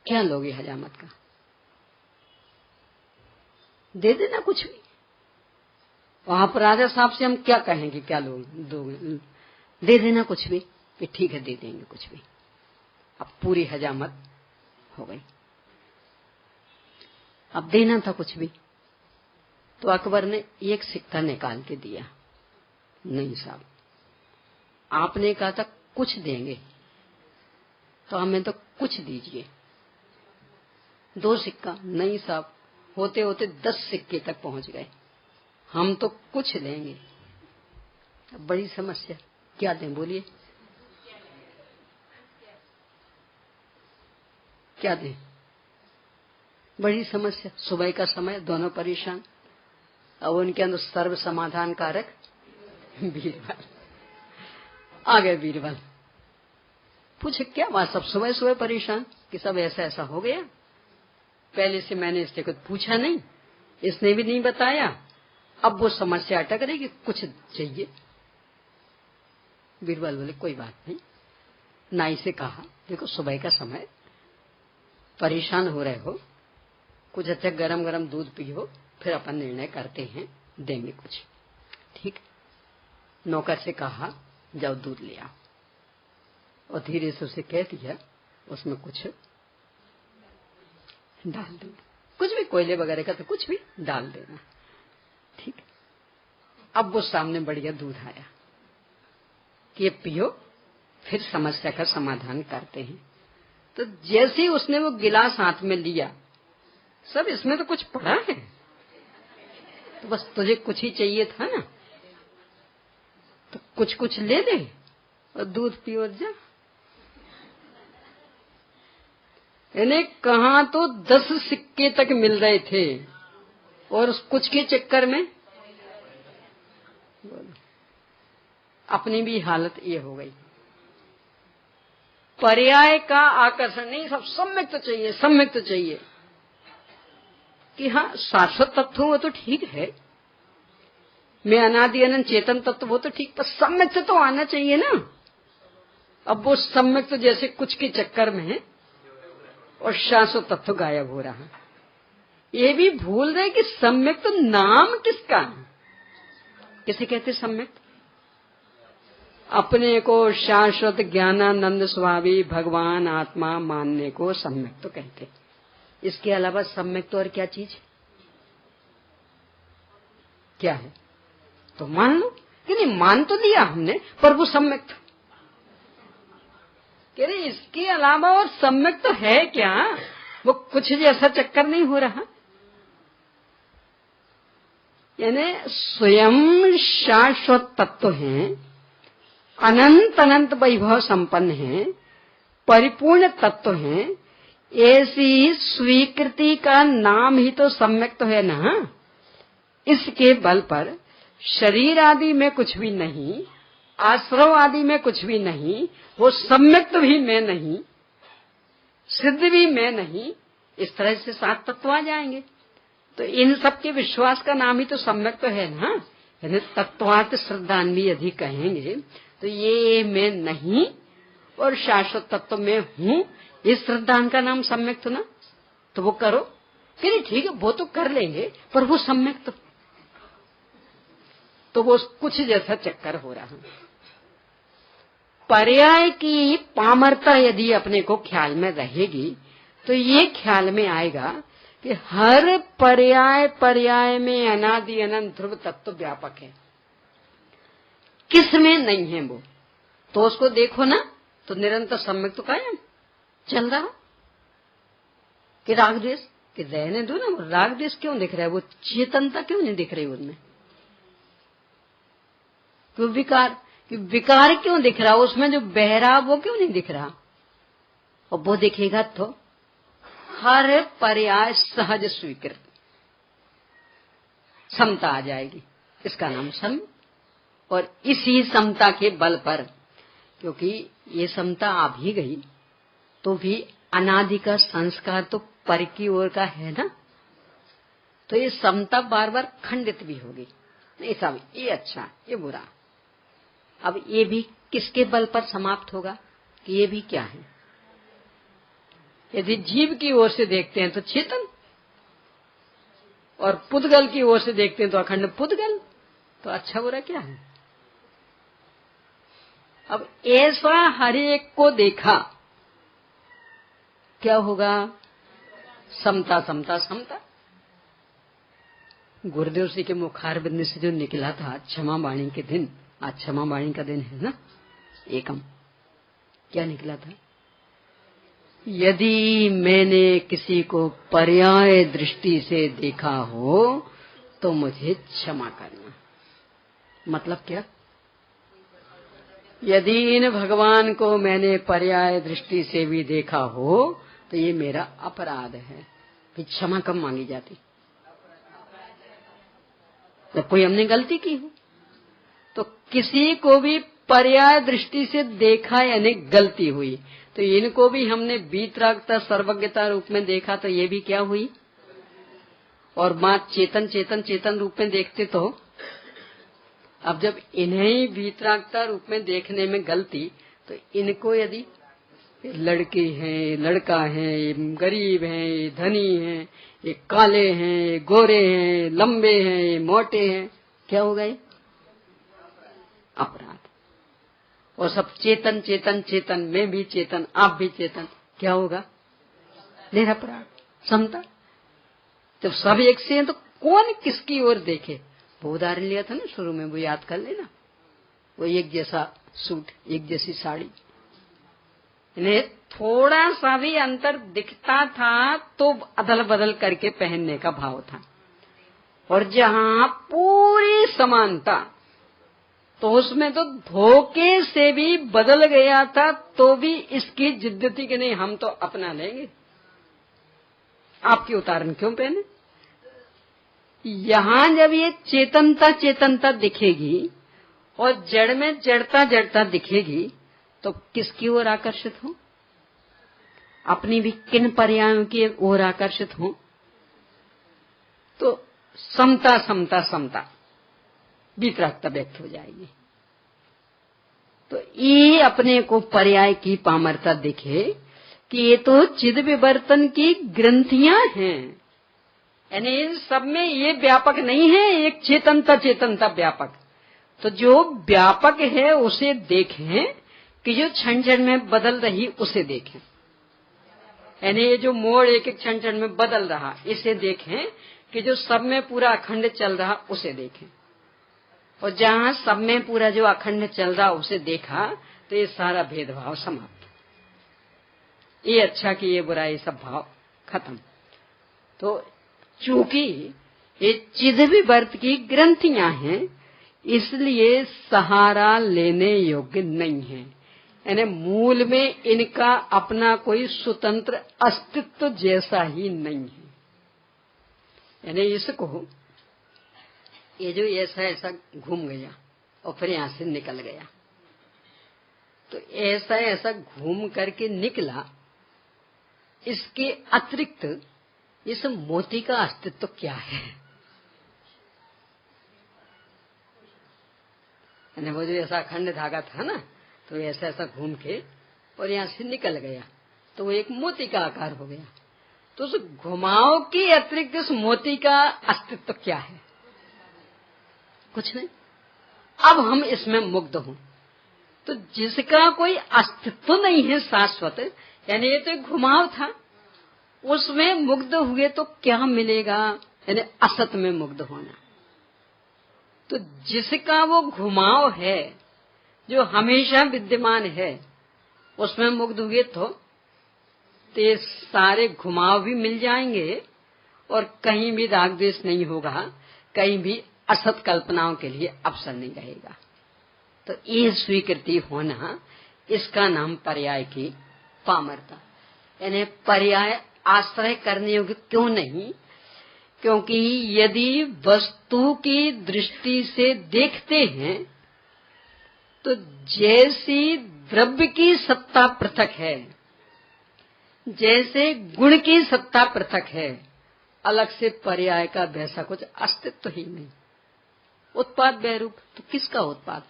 क्या लोगे हजामत का? दे देना कुछ भी। वहां पर राजा साहब से हम क्या कहेंगे, क्या लोगे दोगे? दे देना कुछ भी। कि ठीक है, दे देंगे कुछ भी। अब पूरी हजामत हो गई। अब देना था कुछ भी, तो अकबर ने एक सिक्का निकाल के दिया। नहीं साहब, आपने कहा था कुछ देंगे, तो हमें तो कुछ दीजिए। 2 सिक्का, नहीं साहब, होते होते 10 सिक्के तक पहुंच गए, हम तो कुछ देंगे। अब बड़ी समस्या, क्या दें बोलिए, क्या दें? बड़ी समस्या। सुबह का समय, दोनों परेशान। अब उनके अंदर सर्व समाधान कारक बीरबल आ गए। बीरबल पूछे क्या बात, सब सुबह सुबह परेशान कि सब ऐसा ऐसा हो गया, पहले से मैंने इससे कुछ पूछा नहीं, इसने भी नहीं बताया, अब वो समस्या अटक रही कि कुछ चाहिए। बीरबल बोले कोई बात नहीं। नाई से कहा देखो सुबह का समय, परेशान हो रहे हो, कुछ अच्छा गरम गरम दूध पियो, फिर अपन निर्णय करते हैं, देंगे कुछ। ठीक। नौकर से कहा जाओ दूध ले आओ, और धीरे से उसे कह दिया उसमें कुछ डाल देना, कुछ भी कोयले वगैरह का तो कुछ भी डाल देना। ठीक। अब वो सामने बढ़िया दूध आया कि ये पियो, फिर समस्या का समाधान करते हैं। तो जैसे ही उसने वो गिलास हाथ में लिया, सब इसमें तो कुछ पड़ा है, तो बस तुझे कुछ ही चाहिए था ना, तो कुछ कुछ ले ले और दूध पियो और जा। इन्हें कहा तो 10 सिक्के तक मिल रहे थे, और उस कुछ के चक्कर में अपनी भी हालत ये हो गई। पर्याय का आकर्षण नहीं, सब सम्यक तो चाहिए, सम्यक तो चाहिए। कि हाँ शाश्वत तत्व वो तो ठीक है, मैं अनादि अनंत चेतन तत्व वो तो ठीक, पर सम्यक से तो आना चाहिए ना। अब वो सम्यक तो जैसे कुछ के चक्कर में है और शाश्वत तत्व गायब हो रहा। ये भी भूल रहे कि सम्यक तो नाम किसका, किसे कहते सम्यक? अपने को शाश्वत ज्ञानानंद स्वामी भगवान आत्मा मानने को सम्यक तो कहते। इसके अलावा सम्यक तो और क्या चीज, क्या है? तो मान लो कि नहीं, मान तो दिया हमने, पर वो सम्यक था। कह रहे इसके अलावा और सम्यक तो है क्या, वो कुछ जैसा चक्कर नहीं हो रहा। यानी स्वयं शाश्वत तत्व हैं, अनंत अनंत वैभव संपन्न हैं, परिपूर्ण तत्व हैं, ऐसी स्वीकृति का नाम ही तो सम्यक तो है ना। इसके बल पर शरीर आदि में कुछ भी नहीं, आश्रव आदि में कुछ भी नहीं, वो सम्यक तो भी मैं नहीं, सिद्ध भी मैं नहीं, इस तरह से 7 तत्व आ जाएंगे। तो इन सब के विश्वास का नाम ही तो सम्यक तो है ना। यानी तत्वार्थ श्रद्धान्वी यदि कहेंगे तो ये मैं नहीं और शाश्वत तत्व में हूँ, इस श्रद्धान का नाम सम्यक तो ना। तो वो करो, फिर ठीक है वो तो कर लेंगे, पर वो सम्यक तो वो कुछ जैसा चक्कर हो रहा। पर्याय की पामरता यदि अपने को ख्याल में रहेगी तो ये ख्याल में आएगा कि हर पर्याय पर्याय में अनादि अनंत ध्रुव तत्व व्यापक है, किसमें नहीं है वो। तो उसको देखो ना, तो निरंतर सम्यक तो कायम चल रहा। कि राग द्वेष कि रहने दो ना, राग द्वेष क्यों दिख रहा है, वो चेतनता क्यों नहीं दिख रही उनमें, क्यों विकार, कि विकार क्यों दिख रहा, उसमें जो बह रहा वो क्यों नहीं दिख रहा। और वो दिखेगा तो हर पर्याय सहज स्वीकृत समता आ जाएगी, इसका नाम सम। और इसी समता के बल पर, क्योंकि ये समता आ भी गई तो भी अनादि का संस्कार तो पर की ओर का है ना, तो ये समता बार बार खंडित भी होगी। नहीं सब ये अच्छा ये बुरा, अब ये भी किसके बल पर समाप्त होगा कि ये भी क्या है। यदि जीव की ओर से देखते हैं तो चेतन, और पुद्गल की ओर से देखते हैं तो अखंड पुद्गल, तो अच्छा बुरा क्या है। अब ऐसा हर एक को देखा क्या होगा? समता समता समता। गुरुदेव जी के मुखार बिंद से जो निकला था क्षमा वाणी के दिन, आज क्षमा वाणी का दिन है ना, एकम, क्या निकला था? यदि मैंने किसी को पर्याय दृष्टि से देखा हो तो मुझे क्षमा करना। मतलब क्या? यदि इन भगवान को मैंने पर्याय दृष्टि से भी देखा हो तो ये मेरा अपराध है। फिर क्षमा कब मांगी जाती? जब कोई हमने गलती की हो। तो किसी को भी पर्याय दृष्टि से देखा यानी गलती हुई, तो इनको भी हमने वीतरागता सर्वज्ञता रूप में देखा, तो ये भी क्या हुई? और मां चेतन चेतन चेतन रूप में देखते तो अब जब इन्हें वीतरागता रूप में देखने में गलती, तो इनको यदि लड़की है, लड़का है, गरीब है, धनी है, ये काले हैं, ये गोरे हैं, लंबे हैं, ये मोटे हैं, क्या हो गए? अपराध। और सब चेतन चेतन चेतन, मैं भी चेतन, आप भी चेतन, क्या होगा? निरपराध, समता। जब सब एक से हैं तो कौन किसकी ओर देखे? वो उदाहरण लिया था ना शुरू में, वो याद कर लेना। वो एक जैसा सूट, एक जैसी साड़ी, इन्हें थोड़ा सा भी अंतर दिखता था तो अदल बदल करके पहनने का भाव था। और जहां पूरी समानता, तो उसमें तो धोखे से भी बदल गया था, तो भी इसकी जिद्द थी कि नहीं हम तो अपना लेंगे, आपकी उतारण क्यों पहने? यहां जब ये चेतनता चेतनता दिखेगी और जड़ में जड़ता जड़ता दिखेगी, तो किसकी ओर आकर्षित हो? अपनी भी किन पर्यायों की ओर आकर्षित हो? तो समता समता समता, वितरागता व्यक्त हो जाएगी। तो ये अपने को पर्याय की पामरता दिखे कि ये तो चिद विवर्तन की ग्रंथियां हैं, यानी इन सब में ये व्यापक नहीं है, एक चेतनता चेतनता व्यापक। तो जो व्यापक है उसे देखें कि जो क्षण क्षण में बदल रही उसे देखें, यानी ये जो मोड़ एक एक क्षण क्षण में बदल रहा इसे देखें, कि जो सब में पूरा अखंड चल रहा उसे देखें। और जहां सब में पूरा जो अखंड चल रहा उसे देखा तो ये सारा भेदभाव समाप्त, ये अच्छा कि ये बुरा, ये सब भाव खत्म। तो चूंकि ये चिद विवर्त की ग्रंथियां हैं, इसलिए सहारा लेने योग्य नहीं है, यानी मूल में इनका अपना कोई स्वतंत्र अस्तित्व जैसा ही नहीं है। यानी इसको, ये जो ऐसा ऐसा घूम गया और फिर यहां से निकल गया, तो ऐसा ऐसा घूम करके निकला, इसके अतिरिक्त इस मोती का अस्तित्व क्या है? यानी वो जो ऐसा अखंड धागा था ना, तो ऐसा ऐसा घूम के और यहां से निकल गया, तो वो एक मोती का आकार हो गया। तो उस घुमाव के अतिरिक्त उस मोती का अस्तित्व क्या है? कुछ नहीं। अब हम इसमें मुग्ध हों, तो जिसका कोई अस्तित्व नहीं है शाश्वत, यानी ये तो एक घुमाव था, उसमें मुग्ध हुए तो क्या मिलेगा? यानी असत में मुग्ध होना। तो जिसका वो घुमाव है, जो हमेशा विद्यमान है, उसमें मुग्ध हुए तो ये सारे घुमाव भी मिल जाएंगे और कहीं भी राग द्वेष नहीं होगा, कहीं भी असत कल्पनाओं के लिए अवसर नहीं रहेगा। तो ये स्वीकृति होना, इसका नाम पर्याय की पामरता। यानी पर्याय आश्रय करने योग्य क्यों नहीं? क्योंकि यदि वस्तु की दृष्टि से देखते हैं तो जैसी द्रव्य की सत्ता पृथक है, जैसे गुण की सत्ता पृथक है, अलग से पर्याय का वैसा कुछ अस्तित्व ही नहीं। उत्पाद वैरूप, तो किसका उत्पाद?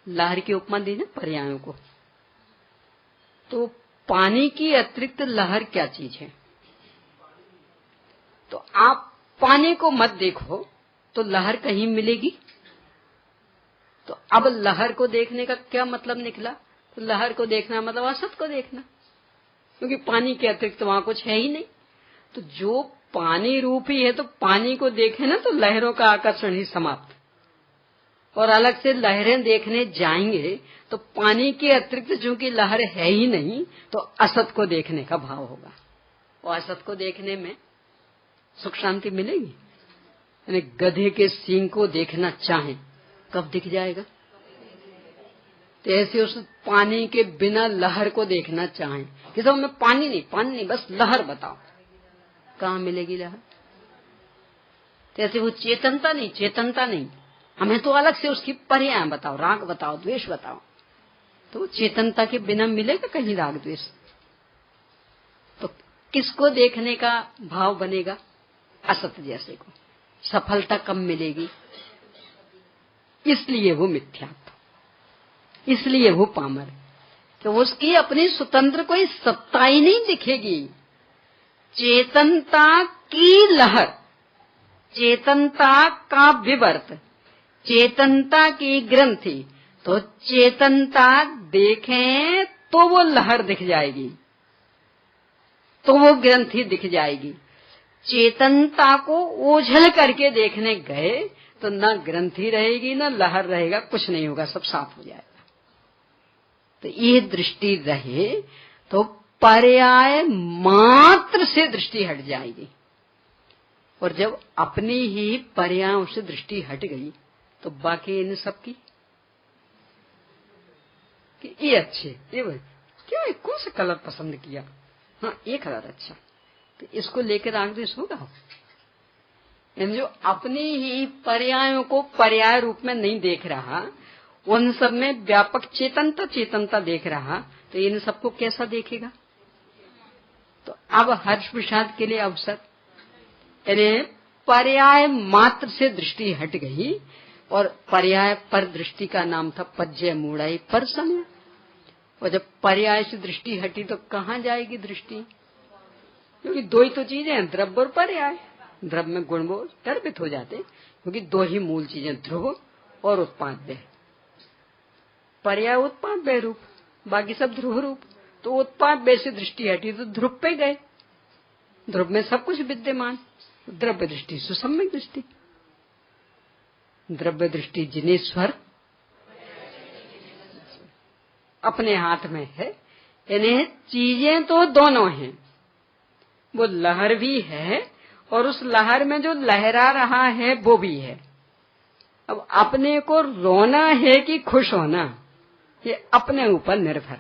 लहर की उपमा दी ना पर्यायों को, तो पानी की अतिरिक्त लहर क्या चीज है? तो आप पानी को मत देखो तो लहर कहीं मिलेगी? तो अब लहर को देखने का क्या मतलब निकला? तो लहर को देखना मतलब असत को देखना। क्योंकि पानी के अतिरिक्त वहां कुछ है ही नहीं। तो जो पानी रूप ही है, तो पानी को देखे ना तो लहरों का आकर्षण ही समाप्त। और अलग से लहरें देखने जाएंगे तो पानी के अतिरिक्त चूंकि लहर है ही नहीं, तो असत को देखने का भाव होगा। और असत को देखने में सुख शांति मिलेगी। यानी गधे के सींग को देखना चाहें, कब दिख जाएगा? तो ऐसे उस पानी के बिना लहर को देखना चाहें कि सब में पानी नहीं, बस लहर बताओ, कहाँ मिलेगी लहर? तो ऐसे वो चेतनता नहीं, हमें तो अलग से उसकी पर्याय बताओ, राग बताओ, द्वेष बताओ। तो चेतनता के बिना मिलेगा कहीं राग द्वेष? तो किसको देखने का भाव बनेगा? असत जैसे को। सफलता कब मिलेगी? इसलिए वो मिथ्यात्व, इसलिए वो पामर, तो उसकी अपनी स्वतंत्र कोई सत्ता ही नहीं दिखेगी। चेतनता की लहर, चेतनता का विवर्त, चेतनता की ग्रंथि, तो चेतनता देखें तो वो लहर दिख जाएगी, तो वो ग्रंथि दिख जाएगी। चेतनता को ओझल करके देखने गए तो न ग्रंथि रहेगी न लहर रहेगा, कुछ नहीं होगा, सब साफ हो जाएगा। तो ये दृष्टि रहे तो पर्याय मात्र से दृष्टि हट जाएगी। और जब अपनी ही पर्यायों से दृष्टि हट गई तो बाकी इन सब की कि ये अच्छे, ये क्या है, कौन सा कलर पसंद किया, हाँ ये कलर अच्छा, तो इसको लेकर राग द्वेष होगा। जो अपनी ही पर्यायों को पर्याय रूप में नहीं देख रहा, उन सब में व्यापक चेतनता देख रहा, तो इन सबको कैसा देखेगा? तो अब हर्ष प्रसाद के लिए अवसर, यानी पर्याय मात्र से दृष्टि हट गई। और पर्याय पर दृष्टि का नाम था पज्य मूढ़ाई पर समय। और जब पर्याय से दृष्टि हटी तो कहाँ जाएगी दृष्टि? क्योंकि दो ही तो चीजें हैं, द्रव्य और पर्याय। द्रव्य में गुणबोध गर्भित हो जाते, क्योंकि दो ही मूल चीजें, ध्रुव और उत्पाद्य। पर्याय उत्पाद्य रूप, बाकी सब ध्रुव रूप। तो उत्पाद्य से दृष्टि हटी तो ध्रुव पे गए। ध्रुव में सब कुछ विद्यमान, द्रव्य दृष्टि सुसम्यक दृष्टि। द्रव्य दृष्टि जिनेश्वर अपने हाथ में है, यानी चीजें तो दोनों हैं। वो लहर भी है और उस लहर में जो लहरा रहा है वो भी है। अब अपने को रोना है कि खुश होना, ये अपने ऊपर निर्भर।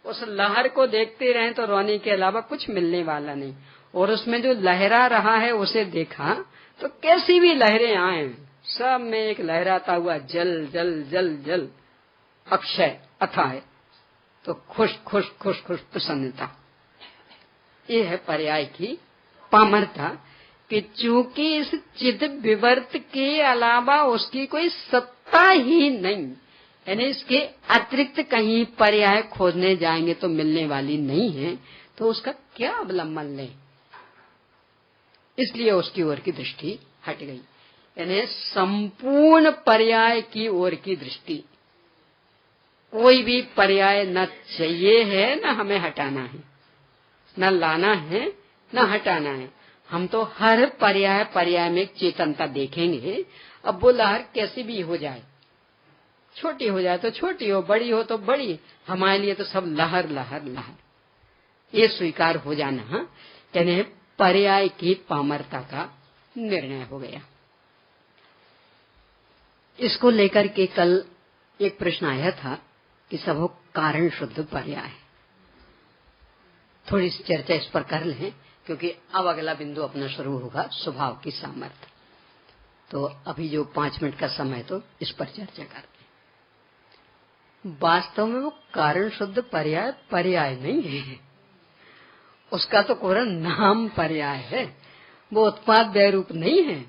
उस लहर को देखते रहें तो रोने के अलावा कुछ मिलने वाला नहीं। और उसमें जो लहरा रहा है उसे देखा तो कैसी भी लहरें आए, सब में एक लहराता हुआ जल जल जल जल अक्षय अथाह, तो खुश खुश खुश खुश प्रसन्नता। ये है पर्याय की पामरता कि चूंकि इस चिद विवर्त के अलावा उसकी कोई सत्ता ही नहीं, यानी इसके अतिरिक्त कहीं पर्याय खोजने जाएंगे तो मिलने वाली नहीं है, तो उसका क्या अवलंबन लें? इसलिए उसकी ओर की दृष्टि हट गई। यानी संपूर्ण पर्याय की ओर की दृष्टि, कोई भी पर्याय न चाहिए है न हमें हटाना है, न लाना है न हटाना है। हम तो हर पर्याय में चेतनता देखेंगे। अब वो लहर कैसी भी हो जाए, छोटी हो जाए तो छोटी हो, बड़ी हो तो बड़ी, हमारे लिए तो सब लहर लहर लहर, ये स्वीकार हो जाना यानी पर्याय की पामरता का निर्णय हो गया। इसको लेकर के कल एक प्रश्न आया था कि सब हो कारण शुद्ध पर्याय। थोड़ी सी चर्चा इस पर कर लें, क्योंकि अब अगला बिंदु अपना शुरू होगा स्वभाव की सामर्थ्य। तो अभी जो 5 मिनट का समय तो इस पर चर्चा करते हैं। वास्तव में वो कारण शुद्ध पर्याय पर्याय नहीं है, उसका तो कोरा नाम पर्याय है, वो उत्पाद व्यय रूप नहीं है।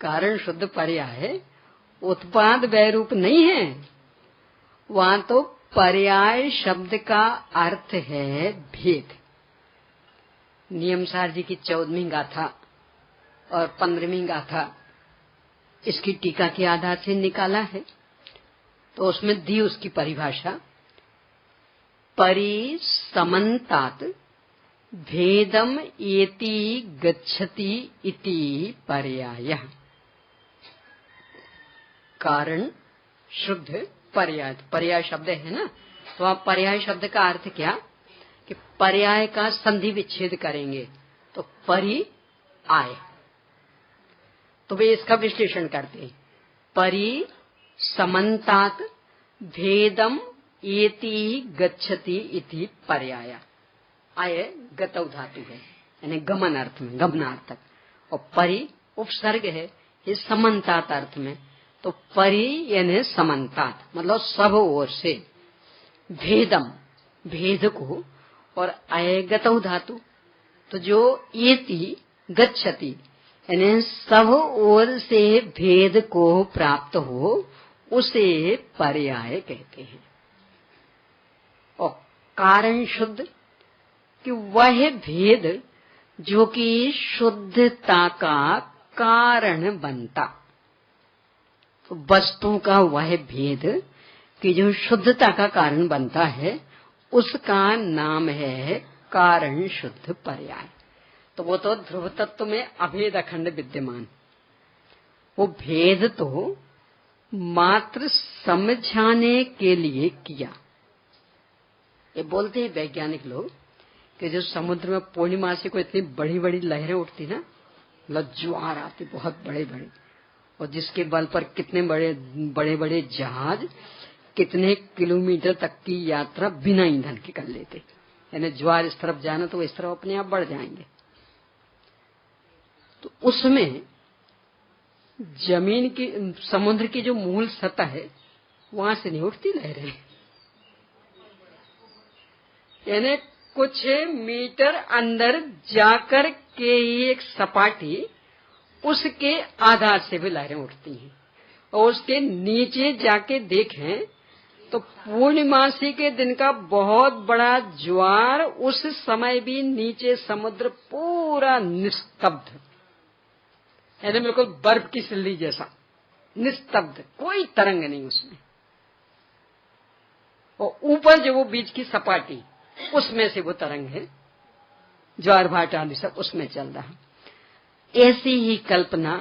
कारण शुद्ध पर्याय उत्पाद व्यय रूप नहीं है। वहां तो पर्याय शब्द का अर्थ है भेद। नियमसार जी की 14वीं गाथा और 15वीं गाथा इसकी टीका के आधार से निकाला है। तो उसमें दी उसकी परिभाषा परिसमन्तात् भेदम एति गच्छति इति पर्यायः। कारण शुद्ध पर्याय, पर्याय शब्द है ना, तो आप पर्याय शब्द का अर्थ क्या कि पर्याय का संधि विच्छेद करेंगे तो परि आय, तो वे इसका विश्लेषण करते हैं। परि समन्तात् भेदम एति गच्छति इति पर्याय। आय गतौ धातु है, यानी गमन अर्थ में, गमनार्थक, और परि उपसर्ग है ये समन्तात अर्थ में, तो परि यानी समन्तात मतलब सब ओर से, भेदम भेद को, और आय गतौ धातु, तो जो एति गच्छति यानी सब ओर से भेद को प्राप्त हो उसे पर्याय कहते हैं। और कारण शुद्ध कि वह भेद जो कि शुद्धता का कारण बनता, तो वस्तु का वह भेद कि जो शुद्धता का कारण बनता है उसका नाम है कारण शुद्ध पर्याय। तो वो तो ध्रुव तत्व में अभेद अखंड विद्यमान, वो भेद तो मात्र समझाने के लिए किया। ये बोलते हैं वैज्ञानिक लोग कि जो समुद्र में पूर्णिमासी को इतनी बड़ी बड़ी लहरें उठती ना, मतलब ज्वार आती बहुत बड़े बड़े, और जिसके बल पर कितने बड़े बड़े जहाज कितने किलोमीटर तक की यात्रा बिना ईंधन के कर लेते, यानी ज्वार इस तरफ जाना तो इस तरफ अपने आप बढ़ जाएंगे। तो उसमें जमीन की, समुद्र की जो मूल सतह है वहां से नहीं उठती लहरें, यानी कुछ मीटर अंदर जाकर के एक सपाटी, उसके आधार से भी लहरें उठती हैं, और उसके नीचे जाके देखें तो पूर्णिमासी के दिन का बहुत बड़ा ज्वार, उस समय भी नीचे समुद्र पूरा निस्तब्ध, यानी बिल्कुल बर्फ की सिल्ली जैसा निस्तब्ध, कोई तरंग नहीं उसमें, और ऊपर जो वो बीच की सपाटी उसमें से वो तरंग है, ज्वार भाट आदि सब उसमें चल रहा। ऐसी ही कल्पना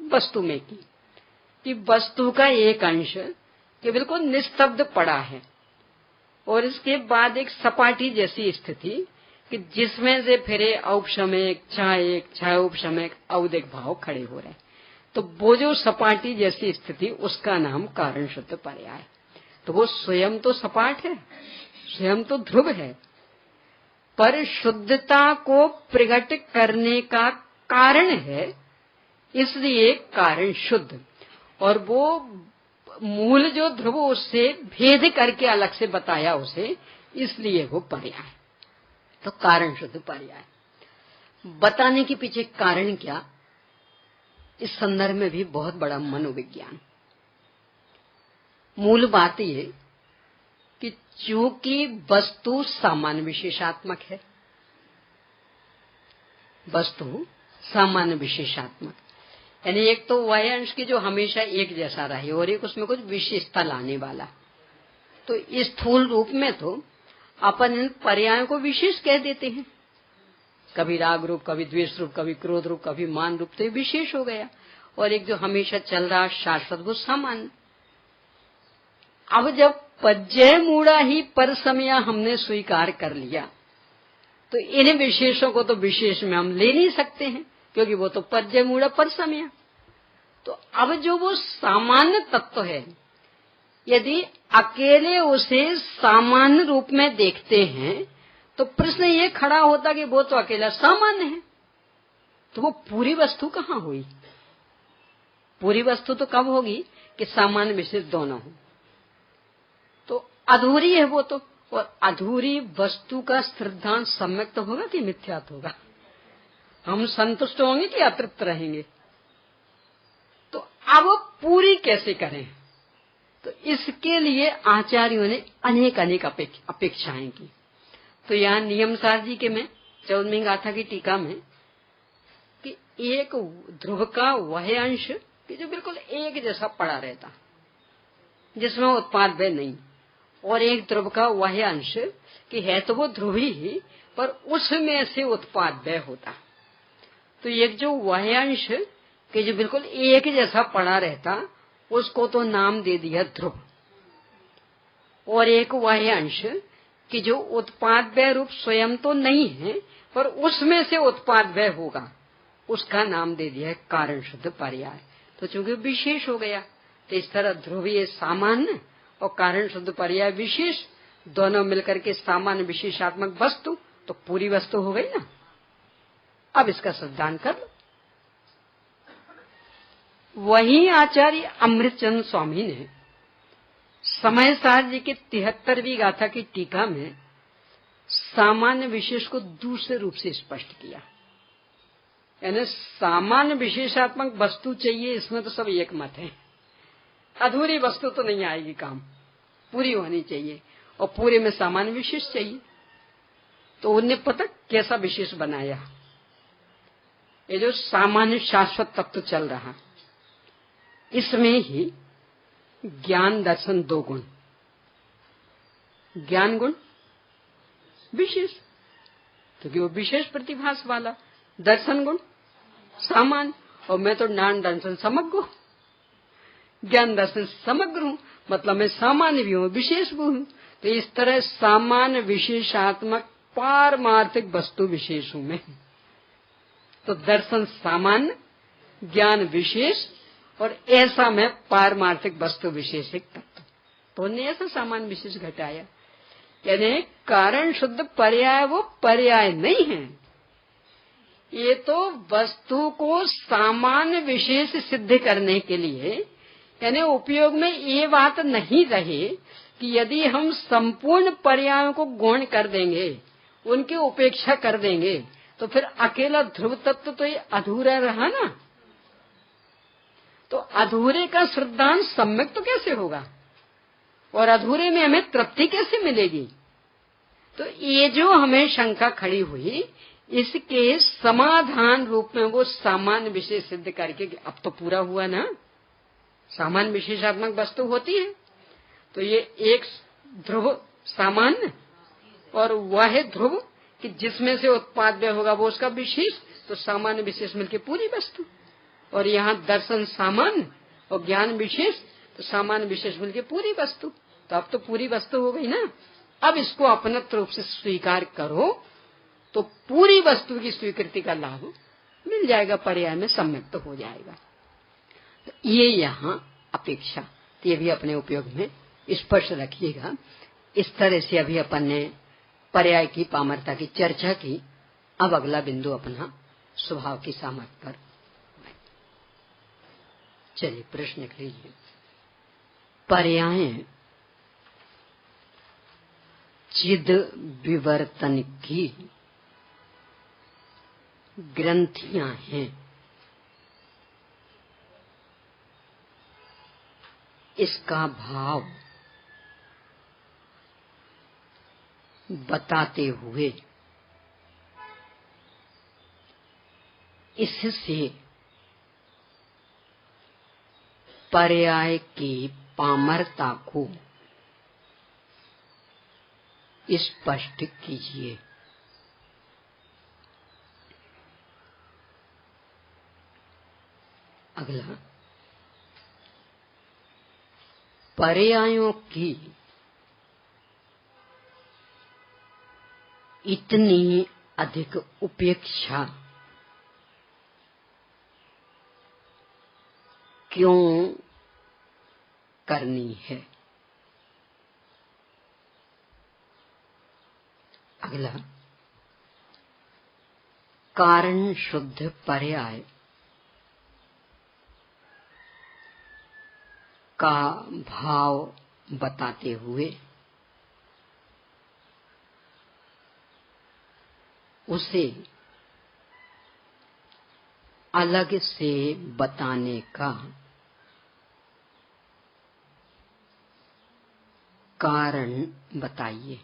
वस्तु में की कि वस्तु का एक अंश कि बिल्कुल निस्तब्ध पड़ा है, और इसके बाद एक सपाटी जैसी स्थिति कि जिसमें से फिर औपशमेक, छाय उपशमेक, औदिक भाव खड़े हो रहे, तो वो जो सपाटी जैसी स्थिति उसका नाम कारण शुद्ध पर्याय। तो वो स्वयं तो सपाट है, स्वयं तो ध्रुव है, पर शुद्धता को प्रकट करने का कारण है, इसलिए कारण शुद्ध, और वो मूल जो ध्रुव उससे भेद करके अलग से बताया उसे, इसलिए वो पर्याय। तो कारण शुद्ध पर्याय बताने के पीछे कारण क्या, इस संदर्भ में भी बहुत बड़ा मनोविज्ञान। मूल बात ये कि चूंकि वस्तु सामान्य विशेषात्मक है, वस्तु सामान्य विशेषात्मक, यानी एक तो वह अंश की जो हमेशा एक जैसा रहे, और एक उसमें कुछ विशेषता लाने वाला। तो इस स्थूल रूप में तो अपन इन पर्यायों को विशेष कह देते हैं, कभी राग रूप, कभी द्वेष रूप, कभी क्रोध रूप, कभी मान रूप, तो ये विशेष हो गया, और एक जो हमेशा चल रहा शाश्वत वो सामान्य। अब जब पज्जय मूढ़ा ही पर समय हमने स्वीकार कर लिया, तो इन विशेषों को तो विशेष में हम ले नहीं सकते हैं, क्योंकि वो तो पज्जय मूढ़ा पर समय। तो अब जो वो सामान्य तत्व है, यदि अकेले उसे सामान्य रूप में देखते हैं तो प्रश्न ये खड़ा होता कि वो तो अकेला सामान्य है, तो वो पूरी वस्तु कहाँ हुई? पूरी वस्तु तो कब होगी कि सामान्य विशेष दोनों हो, तो अधूरी है वो तो। और अधूरी वस्तु का सिद्धांत सम्यक तो होगा कि मिथ्यात होगा? हम संतुष्ट होंगे कि अतृप्त रहेंगे? तो अब पूरी कैसे करें? तो इसके लिए आचार्यों ने अनेक अनेक अपेक्षाएं की। तो यहाँ नियमसार जी के में 14वीं गाथा की टीका में कि एक ध्रुव का वह अंश कि जो बिल्कुल एक जैसा पड़ा रहता, जिसमें उत्पाद भय नहीं, और एक ध्रुव का वह अंश कि है तो वो ध्रुव ही, पर उसमें से उत्पाद्य होता। तो एक जो वह अंश कि जो बिल्कुल एक जैसा पड़ा रहता, उसको तो नाम दे दिया ध्रुव। और एक वह अंश कि जो उत्पाद्य रूप स्वयं तो नहीं है, पर उसमें से उत्पाद्य होगा, उसका नाम दे दिया है कारण शुद्ध पर्याय। तो चूंकि विशेष हो गया, तो इस तरह ध्रुवीय सामान्य और कारण शुद्ध पर्याय विशेष दोनों मिलकर के सामान्य विशेषात्मक वस्तु, तो पूरी वस्तु हो गई ना। अब इसका सिद्धांत कर लो। वही आचार्य अमृतचंद स्वामी ने समय सार जी की 73वीं गाथा की टीका में सामान्य विशेष को दूसरे रूप से स्पष्ट किया। यानी सामान्य विशेषात्मक वस्तु चाहिए, इसमें तो सब एक मत है। अधूरी वस्तु तो नहीं आएगी काम, पूरी होनी चाहिए, और पूरे में सामान्य विशेष चाहिए। तो उन्हें पता कैसा विशेष बनाया, ये जो सामान्य शाश्वत तत्व चल रहा, इसमें ही ज्ञान दर्शन दो गुण, ज्ञान गुण विशेष, क्योंकि वो विशेष प्रतिभास वाला, दर्शन गुण सामान्य, और मैं तो ज्ञान दर्शन समग्र हूं, ज्ञान दर्शन समग्र हूं, मतलब मैं सामान्य भी हूं विशेष भी हूं। तो इस तरह सामान्य विशेषात्मक पारमार्थिक वस्तु विशेष हूं मैं। तो दर्शन सामान्य, ज्ञान विशेष, और ऐसा मैं पारमार्थिक वस्तु विशेषिक तत्व। तो उन्हें ऐसा सामान्य विशेष घटाया। यानी कारण शुद्ध पर्याय वो पर्याय नहीं है, ये तो वस्तु को सामान्य विशेष सिद्ध करने के लिए, यानी उपयोग में ये बात नहीं रहे कि यदि हम संपूर्ण पर्यायों को गौण कर देंगे, उनकी उपेक्षा कर देंगे, तो फिर अकेला ध्रुव तत्व तो ये अधूरा रहा ना। तो अधूरे का श्रद्धांश सम्यक तो कैसे होगा, और अधूरे में हमें तृप्ति कैसे मिलेगी। तो ये जो हमें शंका खड़ी हुई, इसके समाधान रूप में वो सामान्य विशेष सिद्ध करके, अब तो पूरा हुआ ना, सामान्य विशेषात्मक वस्तु होती है, तो ये एक ध्रुव सामान्य और वह ध्रुव कि जिसमें से उत्पाद्य होगा वो उसका विशेष, तो सामान्य विशेष मिलके पूरी वस्तु। और यहाँ दर्शन सामान्य और ज्ञान विशेष, तो सामान्य विशेष मिलके पूरी वस्तु। तो अब तो पूरी वस्तु हो गई ना। अब इसको अपनत्व रूप से स्वीकार करो, तो पूरी वस्तु की स्वीकृति का लाभ मिल जाएगा, पर्याय में सम्यक तो हो जाएगा। तो ये यहाँ अपेक्षा, तो ये भी अपने उपयोग में स्पष्ट रखिएगा। इस तरह से अभी अपन ने पर्याय की पामरता की चर्चा की। अब अगला बिंदु अपना स्वभाव की सामर्थ्य पर। चलिए प्रश्न लिख लीजिए। पर्याय चिद विवर्तन की ग्रंथियां हैं, इसका भाव बताते हुए इससे पर्याय की पामरता को स्पष्ट कीजिए। अगला, पर्यायों की इतनी अधिक उपेक्षा क्यों करनी है। अगला, कारण शुद्ध पर्याय का भाव बताते हुए उसे अलग से बताने का कारण बताइए।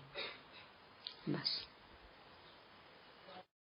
बस।